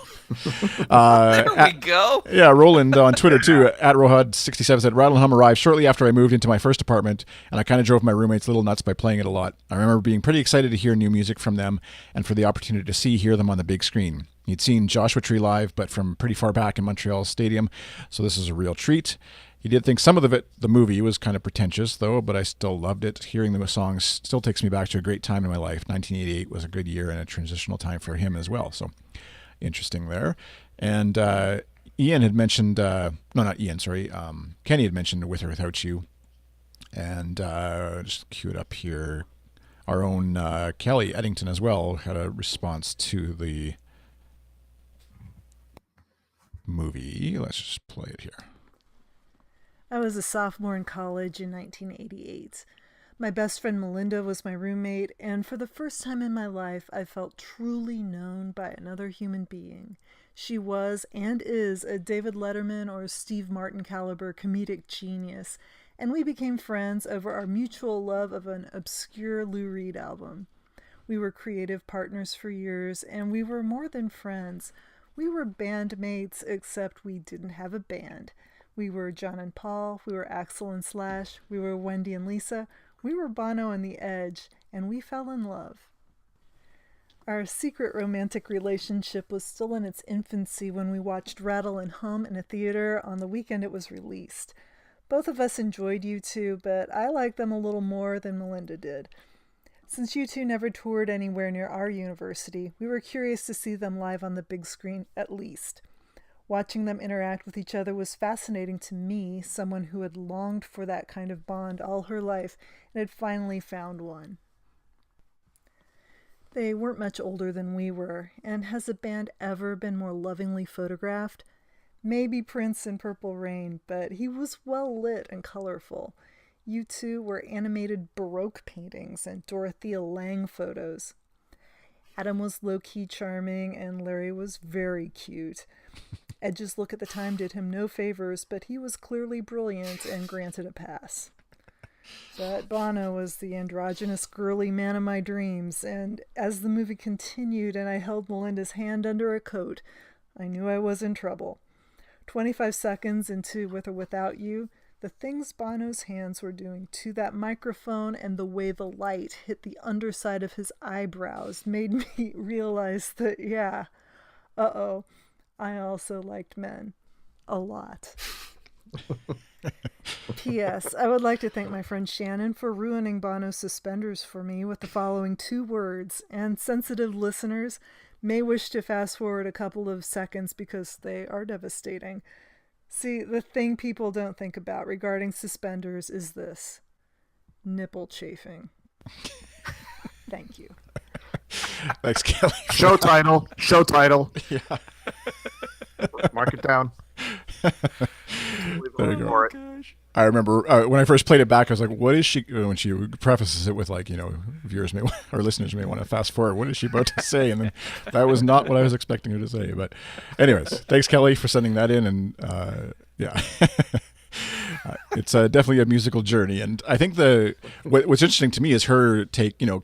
there we go. Yeah, Roland on Twitter too, at Rohud67 said, Rattle and Hum arrived shortly after I moved into my first apartment, and I kind of drove my roommates a little nuts by playing it a lot. I remember being pretty excited to hear new music from them and for the opportunity to hear them on the big screen. He'd seen Joshua Tree live, but from pretty far back in Montreal Stadium, so this is a real treat. He did think some of the movie was kind of pretentious, though, but I still loved it. Hearing the songs still takes me back to a great time in my life. 1988 was a good year and a transitional time for him as well. So interesting there. And Ian had mentioned, Kenny had mentioned With or Without You. And just cue it up here. Our own Kelly Eddington as well had a response to the movie. Let's just play it here. I was a sophomore in college in 1988. My best friend Melinda was my roommate, and for the first time in my life, I felt truly known by another human being. She was and is a David Letterman or Steve Martin caliber comedic genius, and we became friends over our mutual love of an obscure Lou Reed album. We were creative partners for years, and we were more than friends. We were bandmates, except we didn't have a band. We were John and Paul, we were Axel and Slash, we were Wendy and Lisa, we were Bono and The Edge, and we fell in love. Our secret romantic relationship was still in its infancy when we watched Rattle and Hum in a theater on the weekend it was released. Both of us enjoyed U2, but I liked them a little more than Melinda did. Since U2 never toured anywhere near our university, we were curious to see them live on the big screen at least. Watching them interact with each other was fascinating to me, someone who had longed for that kind of bond all her life and had finally found one. They weren't much older than we were, and has the band ever been more lovingly photographed? Maybe Prince in Purple Rain, but he was well lit and colorful. U2 were animated Baroque paintings and Dorothea Lange photos. Adam was low-key charming and Larry was very cute. Edge's look at the time did him no favors, but he was clearly brilliant and granted a pass. But Bono was the androgynous girly man of my dreams, and as the movie continued and I held Melinda's hand under a coat, I knew I was in trouble. 25 seconds into With or Without You, the things Bono's hands were doing to that microphone and the way the light hit the underside of his eyebrows made me realize that, yeah, I also liked men. A lot. P.S. I would like to thank my friend Shannon for ruining Bono's suspenders for me with the following 2 words, and sensitive listeners may wish to fast forward a couple of seconds because they are devastating. See, the thing people don't think about regarding suspenders is this: nipple chafing. Thank you. Thanks, Kelly. Show title. Yeah. Mark it down. There you go. I remember when I first played it back, I was like, what is she, when she prefaces it with, like, you know, viewers may or listeners may want to fast forward, what is she about to say? And then that was not what I was expecting her to say. But anyways, thanks, Kelly, for sending that in. And yeah, it's definitely a musical journey. And I think what's interesting to me is her take, you know,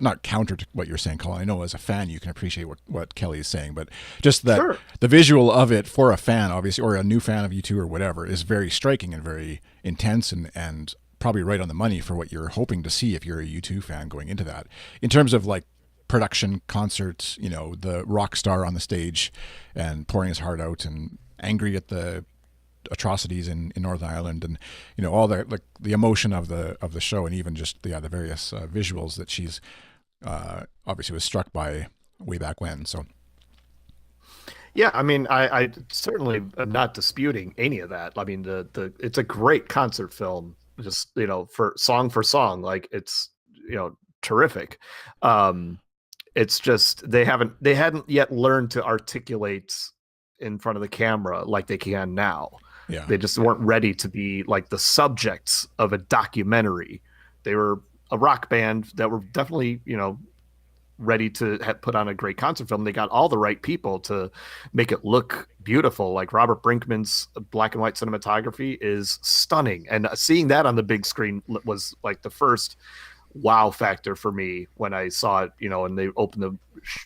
not counter to what you're saying, Collin. I know as a fan you can appreciate what Kelly is saying, but just that Sure. The visual of it for a fan, obviously, or a new fan of U2 or whatever, is very striking and very intense and probably right on the money for what you're hoping to see if you're a U2 fan going into that. In terms of like production, concerts, you know, the rock star on the stage and pouring his heart out and angry at the atrocities in Northern Ireland, and you know all the like the emotion of the show, and even just the various visuals that she's obviously was struck by way back when. So Yeah, I mean, I certainly am not disputing any of that. I mean, the it's a great concert film, just, you know, for song, like it's, you know, terrific. It's just they hadn't yet learned to articulate in front of the camera like they can now. yeah, They just weren't ready to be like the subjects of a documentary. They were a rock band that were definitely, you know, ready to put on a great concert film. They got all the right people to make it look beautiful. Like Robert Brinkman's black and white cinematography is stunning. And seeing that on the big screen was like the first wow factor for me when I saw it, you know, and they opened the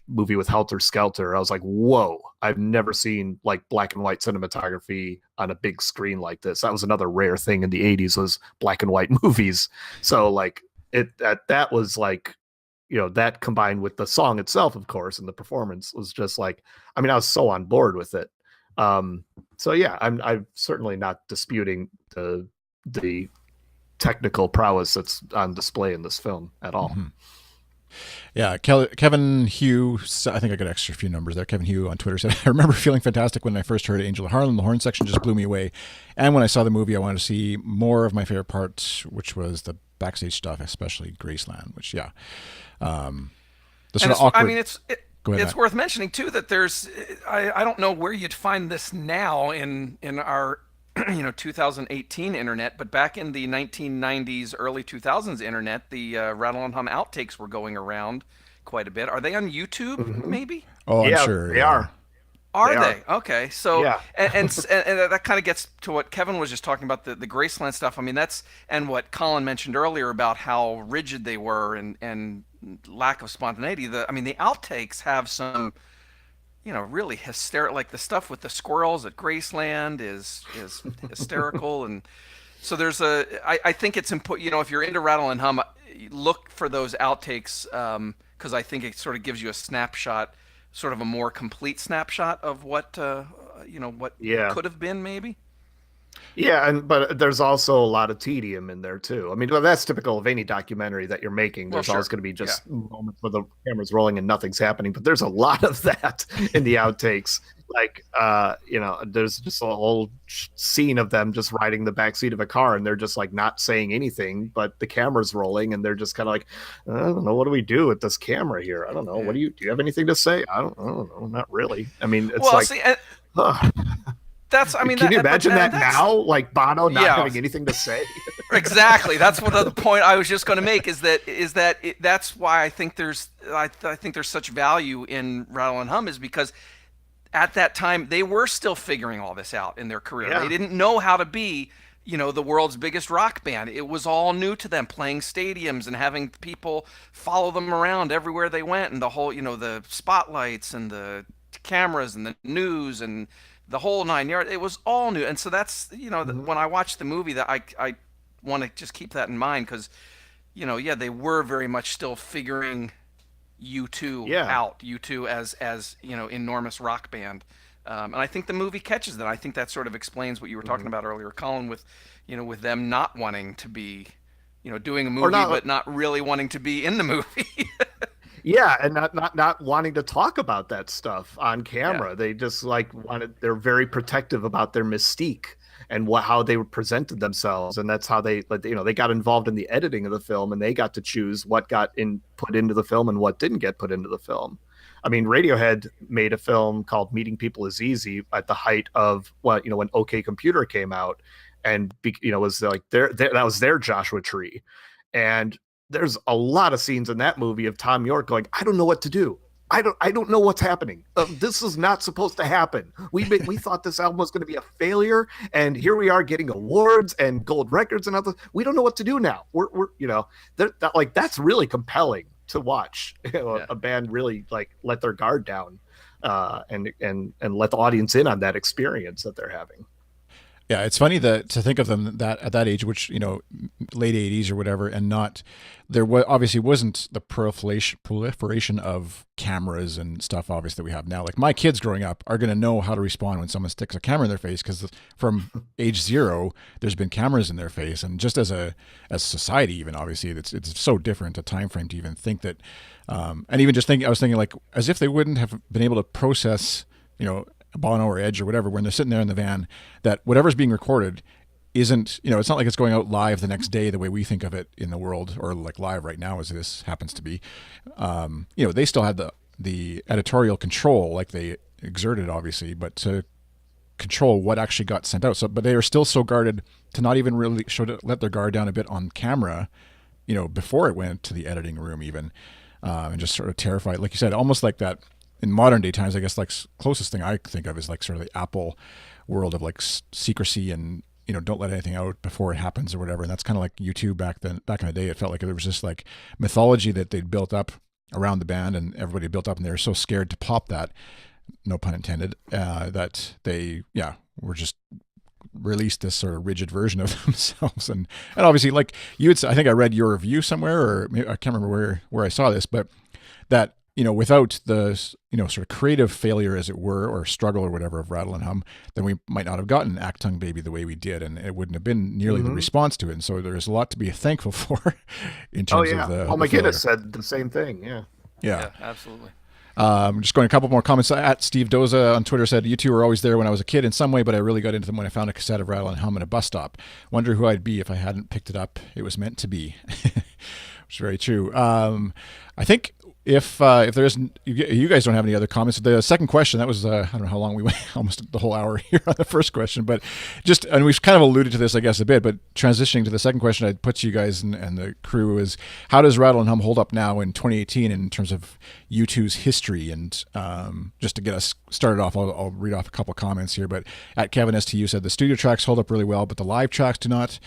movie with Helter Skelter. I was like, whoa, I've never seen like black and white cinematography on a big screen like this. That was another rare thing in the 80s, was black and white movies. So like that was like, you know, that combined with the song itself, of course, and the performance was just like, I mean, I was so on board with it. So yeah, I'm certainly not disputing the technical prowess that's on display in this film at all. Mm-hmm. Yeah, Kevin Hugh, I think I got extra few numbers there. Kevin Hugh on Twitter said, I remember feeling fantastic when I first heard Angel of Harlem. The horn section just blew me away. And when I saw the movie, I wanted to see more of my favorite part, which was the backstage stuff, especially Graceland, which, yeah. The sort of awkward... I mean, it's worth mentioning, too, that there's, I don't know where you'd find this now in our 2018 internet, but back in the 1990s, early 2000s internet, the Rattle and Hum outtakes were going around quite a bit. Are they on YouTube, maybe? Oh, I'm yeah, sure. They are. Are they? Okay. So, yeah. and that kind of gets to what Kevin was just talking about, the Graceland stuff. I mean, that's, and what Collin mentioned earlier about how rigid they were and lack of spontaneity. I mean, the outtakes have some, really hysterical, like the stuff with the squirrels at Graceland is hysterical. And so there's I think it's important, if you're into Rattle and Hum, look for those outtakes, because I think it sort of gives you a snapshot, sort of a more complete snapshot of what, what could have been maybe. Yeah, but there's also a lot of tedium in there too. I mean, well, that's typical of any documentary that you're making. Well, There's always sure. going to be Yeah. just moments where the camera's rolling and nothing's happening, but there's a lot of that in the outtakes. Like, there's just a whole scene of them just riding the back seat of a car, and they're just like not saying anything, but the camera's rolling, and they're just kind of like, I don't know, what do we do with this camera here? I don't know. Yeah. What do you have anything to say? I don't know, not really. I mean, it's Well, like. see, Ugh. That's, I mean, Can you but imagine that that's, now? Like Bono not Yeah. having anything to say? Exactly. That's what the point I was just going to make is that that's why I think there's such value in Rattle and Hum, is because at that time they were still figuring all this out in their career. Yeah. They didn't know how to be, the world's biggest rock band. It was all new to them, playing stadiums and having people follow them around everywhere they went, and the whole, the spotlights and the cameras and the news and the whole nine yards. It was all new, and so that's, when I watch the movie, that I want to just keep that in mind, because they were very much still figuring U2 Yeah. out, U2 as enormous rock band. And I think the movie catches that. I think that sort of explains what you were talking about earlier, Colin, with them not wanting to be, doing a movie but not really wanting to be in the movie. Yeah, and not wanting to talk about that stuff on camera. Yeah. They just they're very protective about their mystique and how they presented themselves, and that's how they got involved in the editing of the film, and they got to choose what got put into the film and what didn't get put into the film. I mean, Radiohead made a film called Meeting People Is Easy at the height of when OK Computer came out, and was like that was their Joshua Tree, and there's a lot of scenes in that movie of Tom York going, I don't know what to do. I don't know what's happening. This is not supposed to happen. We thought this album was going to be a failure, and here we are getting awards and gold records and other. We don't know what to do now. We're that's really compelling to watch. A band really let their guard down, and let the audience in on that experience that they're having. Yeah, it's funny to think of them that at that age, which late 80s or whatever, and obviously wasn't the proliferation of cameras and stuff obviously that we have now. Like my kids growing up are going to know how to respond when someone sticks a camera in their face, because from age 0 there's been cameras in their face, and just as society, even obviously it's so different a time frame to even think that, and even just I was thinking like as if they wouldn't have been able to process Bono or Edge or whatever, when they're sitting there in the van, that whatever's being recorded isn't, it's not like it's going out live the next day the way we think of it in the world, or like live right now as this happens to be. They still had the editorial control, like they exerted obviously, but to control what actually got sent out. So, but they are still so guarded to not even really let their guard down a bit on camera, before it went to the editing room even, and just sort of terrified, like you said, almost like that. In modern day times, I guess like closest thing I think of is like sort of the Apple world of like secrecy and don't let anything out before it happens or whatever. And that's kind of like U2 back in the day. It felt like there was just like mythology that they'd built up around the band, and everybody built up, and they were so scared to pop that, no pun intended, that they were just released this sort of rigid version of themselves. And obviously, like I think I read your review somewhere, or maybe, I can't remember where I saw this, but that without the, sort of creative failure, as it were, or struggle or whatever of Rattle and Hum, then we might not have gotten Achtung Baby the way we did, and it wouldn't have been nearly the response to it. And so there's a lot to be thankful for in terms of the. Oh my goodness, said the same thing. Yeah, absolutely. Just going a couple more comments. At Steve Doza on Twitter said, "You two were always there when I was a kid in some way, but I really got into them when I found a cassette of Rattle and Hum at a bus stop. Wonder who I'd be if I hadn't picked it up. It was meant to be." Which is very true. I think if there's, you guys don't have any other comments. The second question, that was, I don't know how long we went, almost the whole hour here on the first question, but and we've kind of alluded to this, I guess, a bit, but transitioning to the second question I'd put to you guys and the crew is, how does Rattle and Hum hold up now in 2018 in terms of U2's history? And just to get us started off, I'll read off a couple comments here, but at Kevin STU said, the studio tracks hold up really well, but the live tracks do not.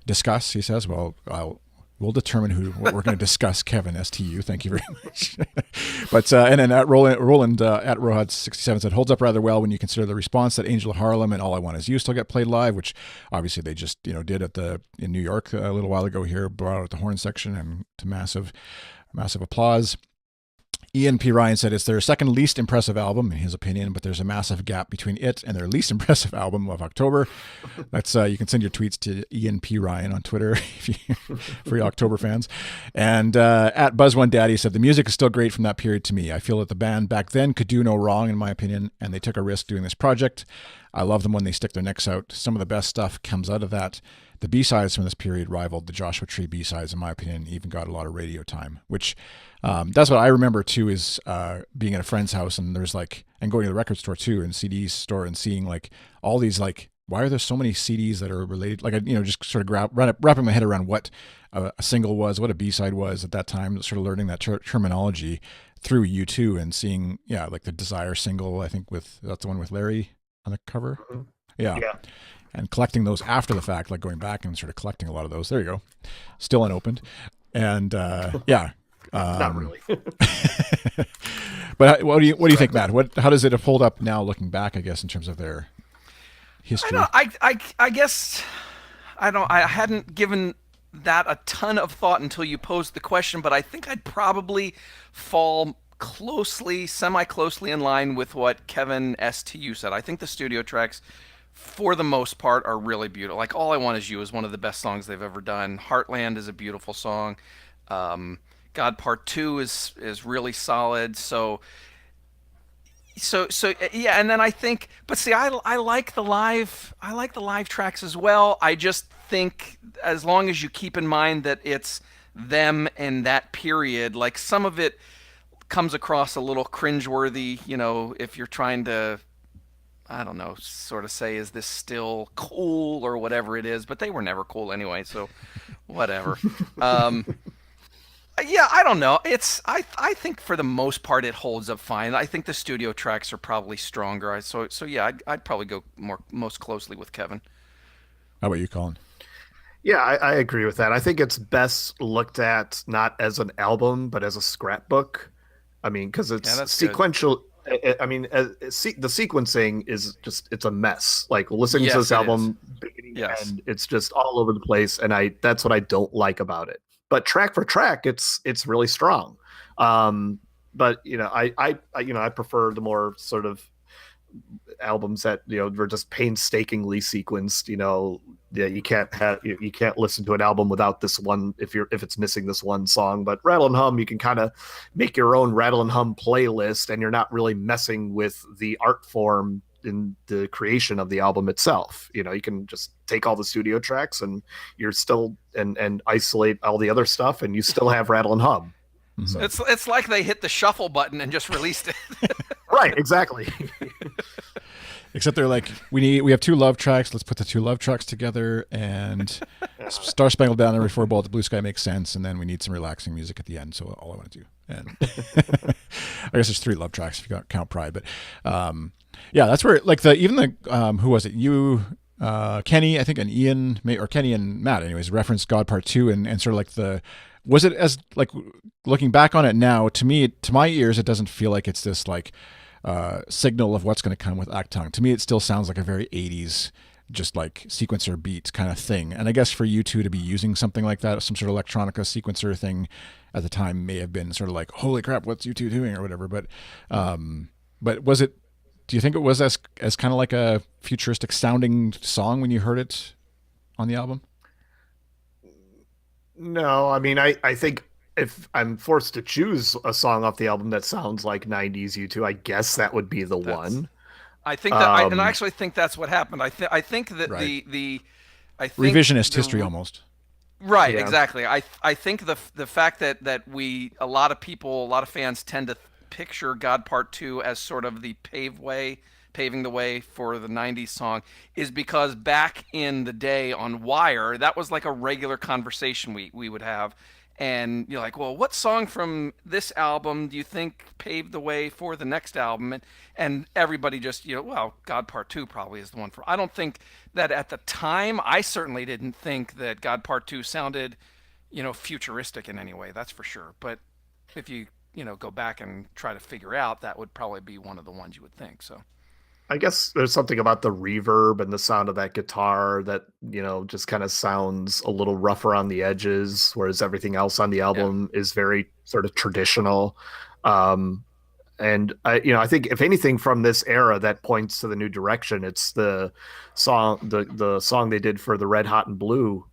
Discuss, he says. Well, we'll determine what we're going to discuss, Kevin STU. Thank you very much. But and then at Roland at Rohad67 said, holds up rather well when you consider the response that Angel of Harlem and All I Want Is You still get played live, which obviously they just did in New York a little while ago here, brought out the horn section and to massive applause. Ian P. Ryan said it's their second least impressive album, in his opinion, but there's a massive gap between it and their least impressive album of October. That's you can send your tweets to Ian P. Ryan on Twitter for your October fans. And at Buzz1Daddy said, the music is still great from that period to me. I feel that the band back then could do no wrong, in my opinion, and they took a risk doing this project. I love them when they stick their necks out. Some of the best stuff comes out of that. The B-sides from this period rivaled the Joshua Tree B-sides, in my opinion, even got a lot of radio time, which that's what I remember too, is being at a friend's house and there's like, and going to the record store too, and CD store, and seeing like all these, like, why are there so many CDs that are related? Like, just sort of wrapping my head around what a single was, what a B-side was at that time, sort of learning that terminology through U2 and seeing, like the Desire single, I think that's the one with Larry on the cover. Mm-hmm. Yeah. And collecting those after the fact, like going back and sort of collecting a lot of those. There you go. Still unopened. And not really. But what do you think, Matt? How does it hold up now, looking back, I guess, in terms of their history? I guess I hadn't given that a ton of thought until you posed the question, but I think I'd probably fall semi-closely in line with what Kevin STU said. I think the studio tracks, for the most part, are really beautiful. Like All I Want Is You is one of the best songs they've ever done. Heartland is a beautiful song. God Part 2 is really solid. So yeah, and then I think, but see, I like the live tracks as well. I just think, as long as you keep in mind that it's them and that period, like some of it comes across a little cringeworthy, if you're trying to, I don't know, sort of say, is this still cool or whatever it is, but they were never cool anyway, so whatever. Yeah, I don't know. I think for the most part it holds up fine. I think the studio tracks are probably stronger. So yeah, I'd probably go most closely with Kevin. How about you, Colin? Yeah, I agree with that. I think it's best looked at not as an album, but as a scrapbook. I mean, because it's sequential. Good. I mean, the sequencing is it's a mess. Like listening to this album, beginning and it's just all over the place, and that's what I don't like about it. But track for track, it's really strong. But I prefer the more sort of albums that were just painstakingly sequenced. You can't listen to an album without this one if it's missing this one song. But Rattle and Hum, you can kind of make your own Rattle and Hum playlist, and you're not really messing with the art form in the creation of the album itself. You can just take all the studio tracks and you're still and isolate all the other stuff, and you still have Rattle and Hum. Mm-hmm. So it's like they hit the shuffle button and just released it. Right, exactly. Except they're like, we have two love tracks. Let's put the two love tracks together, and Star Spangled Banner, Every Four Ball, The Blue Sky makes sense, and then we need some relaxing music at the end. So all I want to do, and I guess there's three love tracks if you count Pride, but yeah, that's where like who was it? Kenny, I think, and Ian, or Kenny and Matt, anyways, referenced God Part 2 and sort of like was it as like looking back on it now, to my ears, it doesn't feel like it's this like signal of what's going to come with Achtung. To me, it still sounds like a very 80s, just like sequencer beat kind of thing. And I guess for U2 to be using something like that, some sort of electronica sequencer thing at the time may have been sort of like, holy crap, what's U2 doing or whatever. But was it, do you think it was as kind of like a futuristic sounding song when you heard it on the album? No, I mean, I think if I'm forced to choose a song off the album that sounds like 90s U2, I guess that would be the one. I think that, and I actually think that's what happened. I think that right. I think revisionist history almost. Right, yeah. Exactly. I think the fact that a lot of fans tend to picture God Part 2 as sort of the paving the way for the 90s song is because back in the day on Wire, that was like a regular conversation we would have. And you're like, well, what song from this album do you think paved the way for the next album? And everybody just, well, God Part 2 probably is the one for. I don't think that at the time, I certainly didn't think that God Part 2 sounded, futuristic in any way. That's for sure. But if you, go back and try to figure out, that would probably be one of the ones you would think. So I guess there's something about the reverb and the sound of that guitar that, just kind of sounds a little rough around the edges, whereas everything else on the album is very sort of traditional. And I think if anything from this era that points to the new direction, it's the song they did for the Red Hot and Blue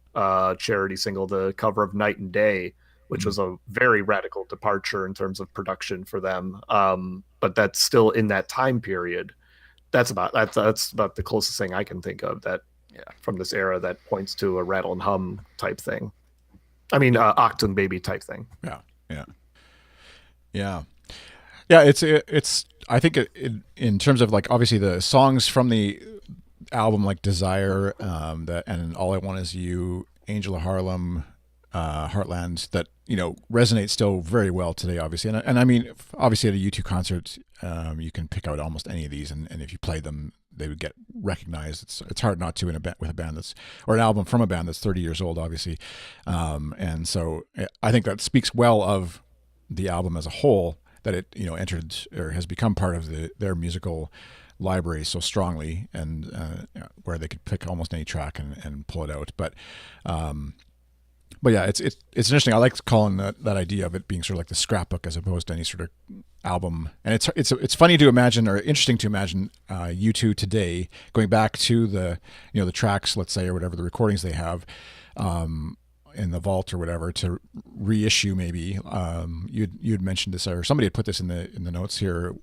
charity single, the cover of Night and Day, which was a very radical departure in terms of production for them. But that's still in that time period. That's about the closest thing I can think of that from this era that points to a Rattle and Hum type thing. I mean, Achtung Baby type thing. Yeah. It's. I think in terms of like obviously the songs from the album like Desire, and All I Want Is You, Angel of Harlem, Heartland, that resonate still very well today. Obviously, and I mean obviously at a U2 concert, you can pick out almost any of these, and if you play them, they would get recognized. It's hard not to with a band that's, or an album from a band that's 30 years old, obviously, and so I think that speaks well of the album as a whole, that it entered or has become part of their musical library so strongly, and where they could pick almost any track and pull it out. But yeah, it's interesting. I like Collin that idea of it being sort of like the scrapbook as opposed to any sort of album. And it's funny to imagine, or interesting to imagine, U2 today going back to the the tracks, let's say, or whatever, the recordings they have in the vault or whatever, to reissue maybe. You'd mentioned this, or somebody had put this in the notes here.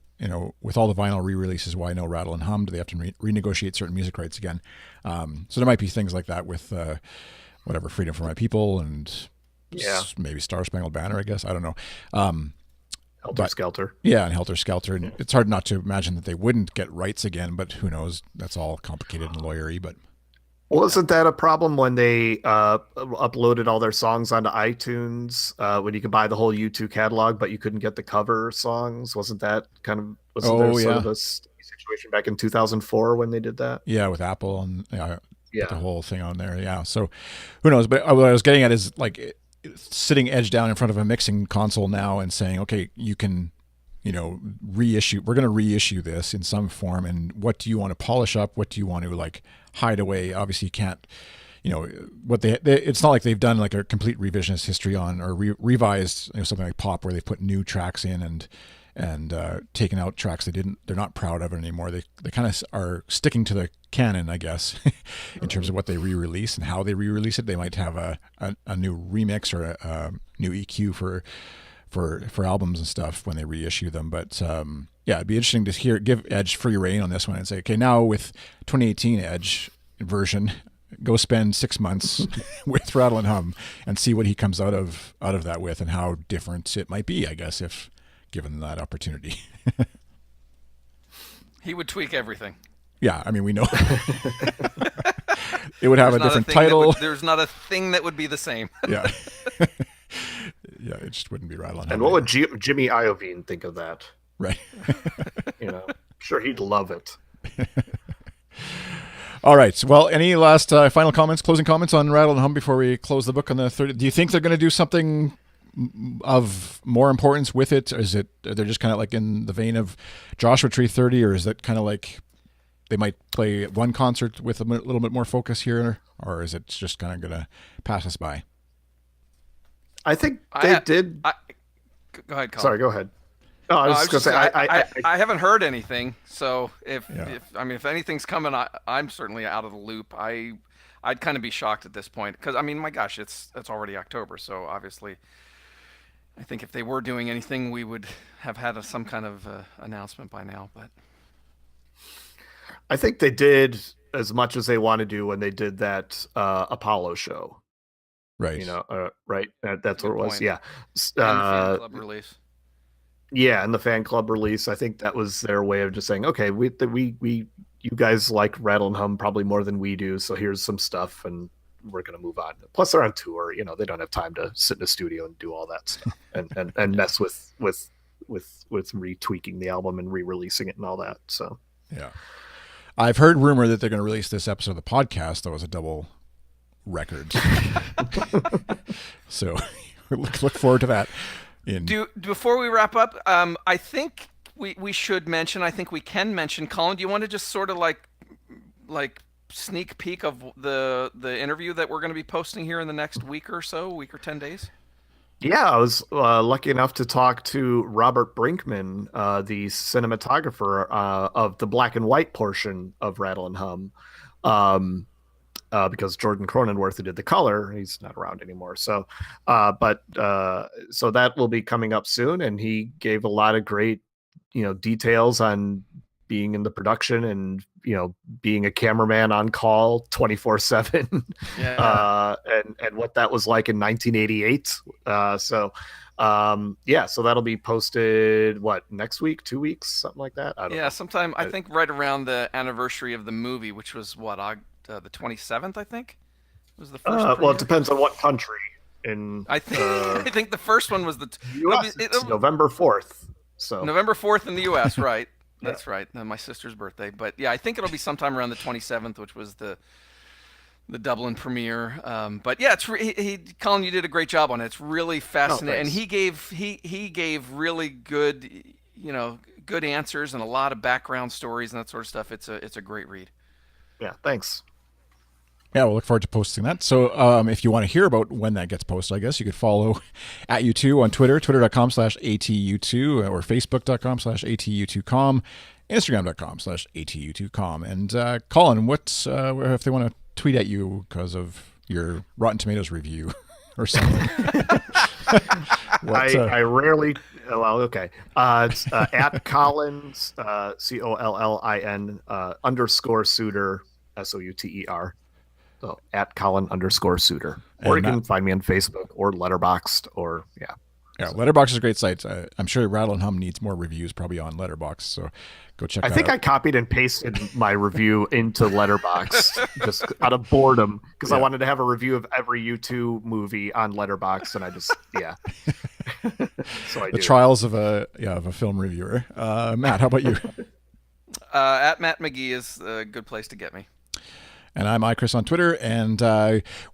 With all the vinyl re-releases, why no Rattle and Hum? Do they have to renegotiate certain music rights again? So there might be things like that with whatever, Freedom for My People, and maybe Star Spangled Banner, I guess. I don't know. Helter Skelter. Yeah, and Helter Skelter. And it's hard not to imagine that they wouldn't get rights again, but who knows? That's all complicated and lawyery, but... Wasn't that a problem when they uploaded all their songs onto iTunes, when you could buy the whole U2 catalog, but you couldn't get the cover songs? Wasn't that kind of there sort of a situation back in 2004 when they did that? Yeah, with Apple and put the whole thing on there. Yeah, so who knows? But what I was getting at is like sitting edge down in front of a mixing console now and saying, okay, you can reissue. We're going to reissue this in some form. And what do you want to polish up? What do you want to like hide away? Obviously, you can't. What it's not like they've done like a complete revisionist history on, or revised something like Pop, where they put new tracks in and taken out tracks they're not proud of it anymore. They kind of are sticking to the canon, I guess, in terms of what they re-release and how they re-release it. They might have a new remix or a new EQ for albums and stuff when they reissue them. But it'd be interesting to give Edge free reign on this one and say, okay, now with 2018 Edge version, go spend 6 months with Rattle and Hum and see what he comes out of that with, and how different it might be, I guess, if given that opportunity. He would tweak everything. Yeah, I mean, we know. It would have a different title. There's not a thing that would be the same. Yeah. Yeah, it just wouldn't be Rattle and Hum. And what would Jimmy Iovine think of that? Right. Sure, he'd love it. All right. Well, any last final comments, closing comments on Rattle and Hum before we close the book on the 30th? Do you think they're going to do something of more importance with it? Or is it they're just kind of like in the vein of Joshua Tree 30, or is that kind of like they might play one concert with a little bit more focus here, or is it just kind of going to pass us by? I think they did. Go ahead, Collin. Sorry, go ahead. No, I was just going to say, I haven't heard anything. So if anything's coming, I'm certainly out of the loop. I'd kind of be shocked at this point, because I mean, my gosh, it's already October. So obviously, I think if they were doing anything, we would have had some kind of announcement by now. But I think they did as much as they want to do when they did that Apollo show. Right. Right. That's what it was. Yeah. And the fan club release. Yeah, and the fan club release. I think that was their way of just saying, okay, we you guys like Rattle and Hum probably more than we do, so here's some stuff, and we're gonna move on. Plus, they're on tour. They don't have time to sit in a studio and do all that stuff and mess with retweaking the album and re-releasing it and all that. So yeah, I've heard rumor that they're going to release this episode of the podcast that was a double record. So look forward to that. Before we wrap up, I think we should mention, I think we can mention, Collin, do you want to just sort of like sneak peek of the interview that we're going to be posting here in the next week or 10 days? Yeah, I was lucky enough to talk to Robert Brinkman, the cinematographer of the black and white portion of Rattle and Hum, because Jordan Cronenworth, who did the color, he's not around anymore. So, so that will be coming up soon, and he gave a lot of great, details on being in the production and being a cameraman on call 24/7 and what that was like in 1988. So that'll be posted next week, 2 weeks, something like that. I don't know. Sometime I think right around the anniversary of the movie, which was the 27th, I think was the first well, it depends on what country. I think the first one was the US, it's November 4th. So November 4th in the US, right? That's right. My sister's birthday. But yeah, I think it'll be sometime around the 27th, which was the Dublin premiere. But yeah, Collin, you did a great job on it. It's really fascinating, and he gave really good, good answers and a lot of background stories and that sort of stuff. It's a great read. Yeah, thanks. Yeah, we'll look forward to posting that. So if you want to hear about when that gets posted, I guess you could follow at U2 on Twitter, twitter.com/ATU2, or facebook.com/ATU2com, instagram.com/ATU2com. And Collin, what's if they want to tweet at you because of your Rotten Tomatoes review or something? I rarely... Well, okay. It's at Collins, COLLIN _Suter, SOUTER. So at Collin_Suter. Or you can find me on Facebook or Letterboxd or Yeah, Letterboxd is a great site. I'm sure Rattle and Hum needs more reviews probably on Letterboxd, so go check that out. I think I copied and pasted my review into Letterboxd just out of boredom because I wanted to have a review of every U2 movie on Letterboxd, and I just, So I the trials of a film reviewer. Matt, how about you? At Matt McGee is a good place to get me. And I'm iChris on Twitter, and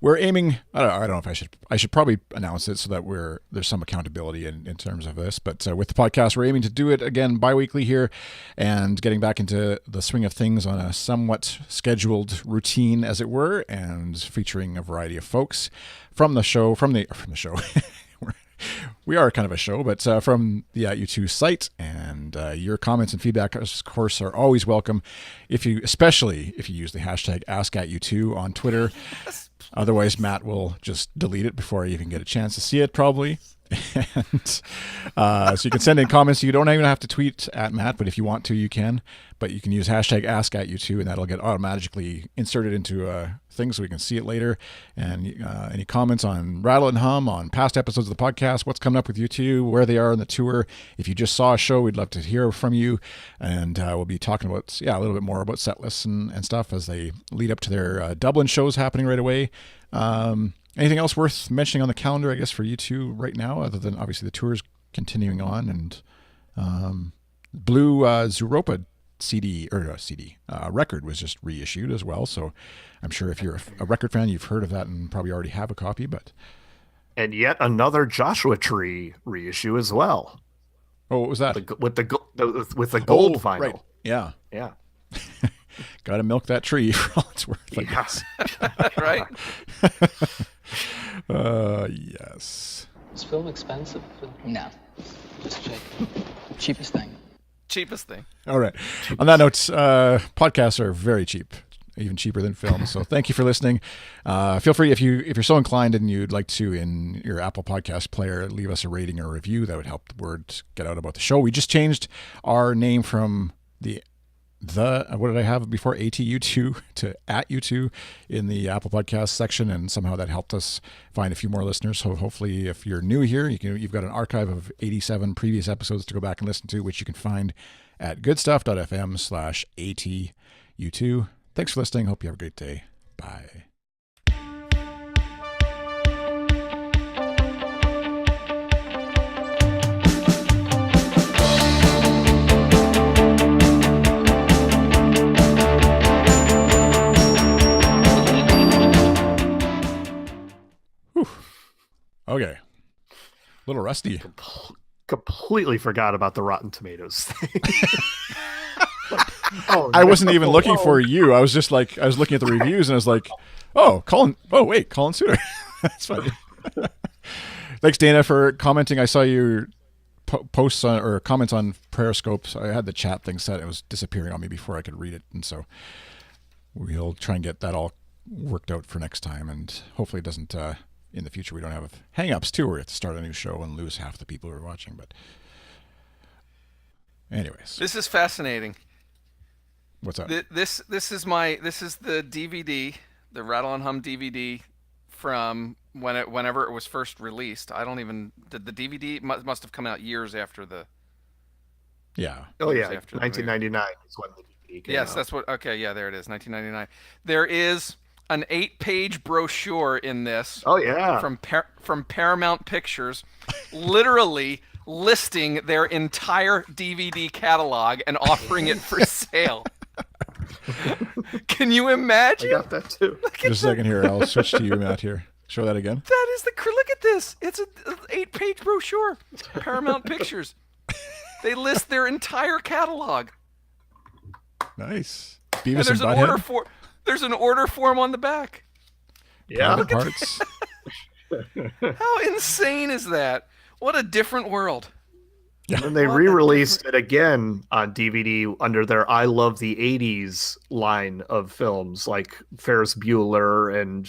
we're aiming. I don't know if I should probably announce it so that there's some accountability in terms of this. But with the podcast, we're aiming to do it again bi-weekly here, and getting back into the swing of things on a somewhat scheduled routine, as it were, and featuring a variety of folks from the show. We are kind of a show, but from the U2 site, and your comments and feedback, of course, are always welcome. Especially if you use the hashtag #AskAtU2 on Twitter. Otherwise, Matt will just delete it before I even get a chance to see it, probably. And so you can send in comments. You don't even have to tweet at Matt, but if you want to, you can. But you can use hashtag #AskAtU2, and that'll get automatically inserted into things so we can see it later. And any comments on Rattle and Hum, on past episodes of the podcast, what's coming up with U2, where they are on the tour. If you just saw a show, we'd love to hear from you. And we'll be talking about, a little bit more about set lists and stuff as they lead up to their Dublin shows happening right away. Anything else worth mentioning on the calendar, I guess, for U2 right now, other than obviously the tours continuing on, and Blue Zooropa record was just reissued as well. So I'm sure if you're a record fan, you've heard of that and probably already have a copy. And yet another Joshua Tree reissue as well. Oh, what was that? With the gold vinyl. Right. Yeah. Got to milk that tree for all it's worth, I guess. Right? Yes. Is film expensive? No. Just check. Cheapest thing. Cheapest thing. All right. On that note, podcasts are very cheap, even cheaper than film. So thank you for listening. Feel free, if you're so inclined and you'd like to, in your Apple Podcast player, leave us a rating or a review. That would help the word get out about the show. We just changed our name from what did I have before, ATU2 to @U2 in the Apple Podcast section, and somehow that helped us find a few more listeners. So hopefully, if you're new here, you've got an archive of 87 previous episodes to go back and listen to, which you can find at goodstuff.fm/ATU2. Thanks for listening. Hope you have a great day. Bye. Okay. A little rusty. Completely forgot about the Rotten Tomatoes thing. I wasn't even looking for you. I was just like, I was looking at the reviews and I was like, Collin Suter. That's funny. Thanks, Dana, for commenting. I saw your posts on, or comments on Periscope. So I had the chat thing set. It was disappearing on me before I could read it. And so we'll try and get that all worked out for next time. And hopefully it doesn't, in the future, we don't have hang-ups too, where we have to start a new show and lose half the people who are watching. But anyways. This is fascinating. What's up? This is the DVD, the Rattle and Hum DVD from whenever it was first released. The DVD must have come out years after the. Yeah. Oh yeah, 1999 is when the DVD came Yes, out. that's what. Okay, yeah, there it is, 1999. There is an 8-page brochure in this. Oh yeah. From Paramount Pictures, literally listing their entire DVD catalog and offering it for sale. Can you imagine? I got that too. Just a second here. I'll switch to you, Matt, here. Show that again. That is look at this. It's an 8-page brochure. Paramount Pictures. They list their entire catalog. Nice. And Beavis there's and an Butthead. there's an order form on the back. Yeah. Private Parts. How insane is that? What a different world. And then they re-released it again on DVD under their I Love the 80s line of films, like Ferris Bueller and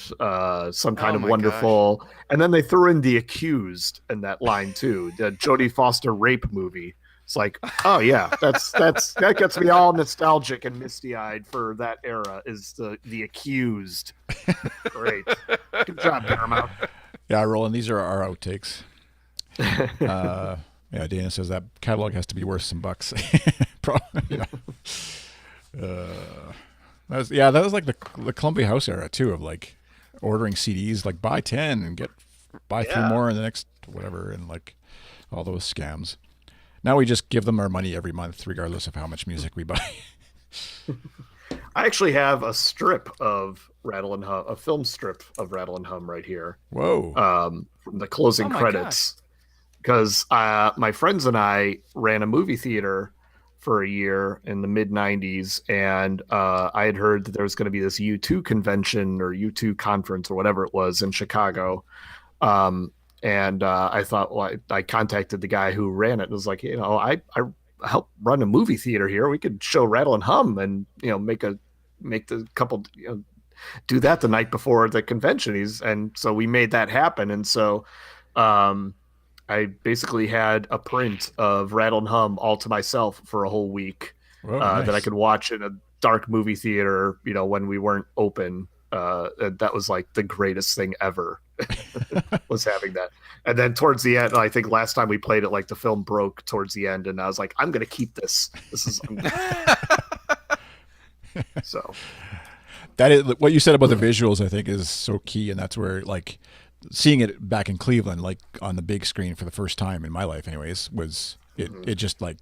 Some Kind of my Wonderful. And then they threw in The Accused in that line too, the Jodie Foster rape movie. It's like, oh yeah, that gets me all nostalgic and misty-eyed for that era, is the Accused. Great. Good job, Paramount. Yeah, Roland, these are our outtakes. Yeah, Dana says that catalog has to be worth some bucks. Probably. Yeah. That was like the Columbia House era too, of like ordering CDs, like buy 10 and buy 3 more in the next whatever, and like all those scams. Now we just give them our money every month, regardless of how much music we buy. I actually have a strip of Rattle and Hum, a film strip of Rattle and Hum right here. Whoa. From the closing credits. Because my friends and I ran a movie theater for a year in the mid-90s, and I had heard that there was going to be this U2 convention or U2 conference or whatever it was in Chicago. And I thought, well, I contacted the guy who ran it and was like, I help run a movie theater here. We could show Rattle and Hum and, make the couple, do that the night before the convention. And so we made that happen. And so, I basically had a print of Rattle and Hum all to myself for a whole week. Whoa, nice. That I could watch in a dark movie theater, when we weren't open. That was like the greatest thing ever, was having that. And then towards the end, I think last time we played it, like the film broke towards the end, and I was like, I'm going to keep this. So that is what you said about the visuals, I think, is so key. And that's where, like, seeing it back in Cleveland, like on the big screen for the first time in my life anyways, was it just like,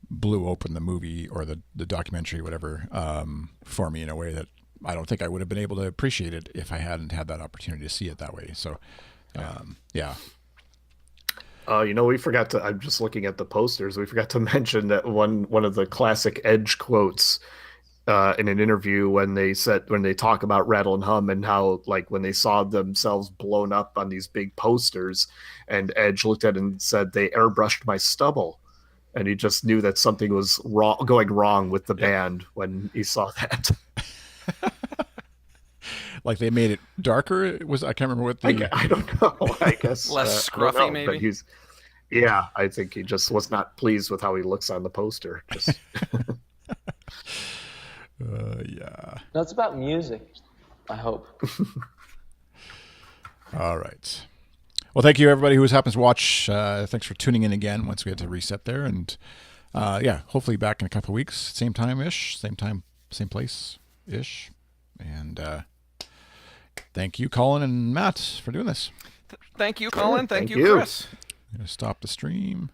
blew open the movie or the documentary, whatever, for me in a way that I don't think I would have been able to appreciate it if I hadn't had that opportunity to see it that way. So, yeah. We forgot to, I'm just looking at the posters. We forgot to mention that one of the classic Edge quotes in an interview when they talk about Rattle and Hum and how, like, when they saw themselves blown up on these big posters, and Edge looked at it and said, they airbrushed my stubble. And he just knew that something was going wrong with the band when he saw that. Like they made it darker. I can't remember what I don't know. I guess less scruffy, maybe. But I think he just was not pleased with how he looks on the poster. Yeah. No, it's about music, I hope. All right. Well, thank you, everybody who happens to watch. Thanks for tuning in again once we had to reset there. And, hopefully back in a couple of weeks, same time-ish, same time, same place-ish. And thank you, Collin and Matt, for doing this. Thank you, Collin. Thank you, you. Chris. I'm going to stop the stream.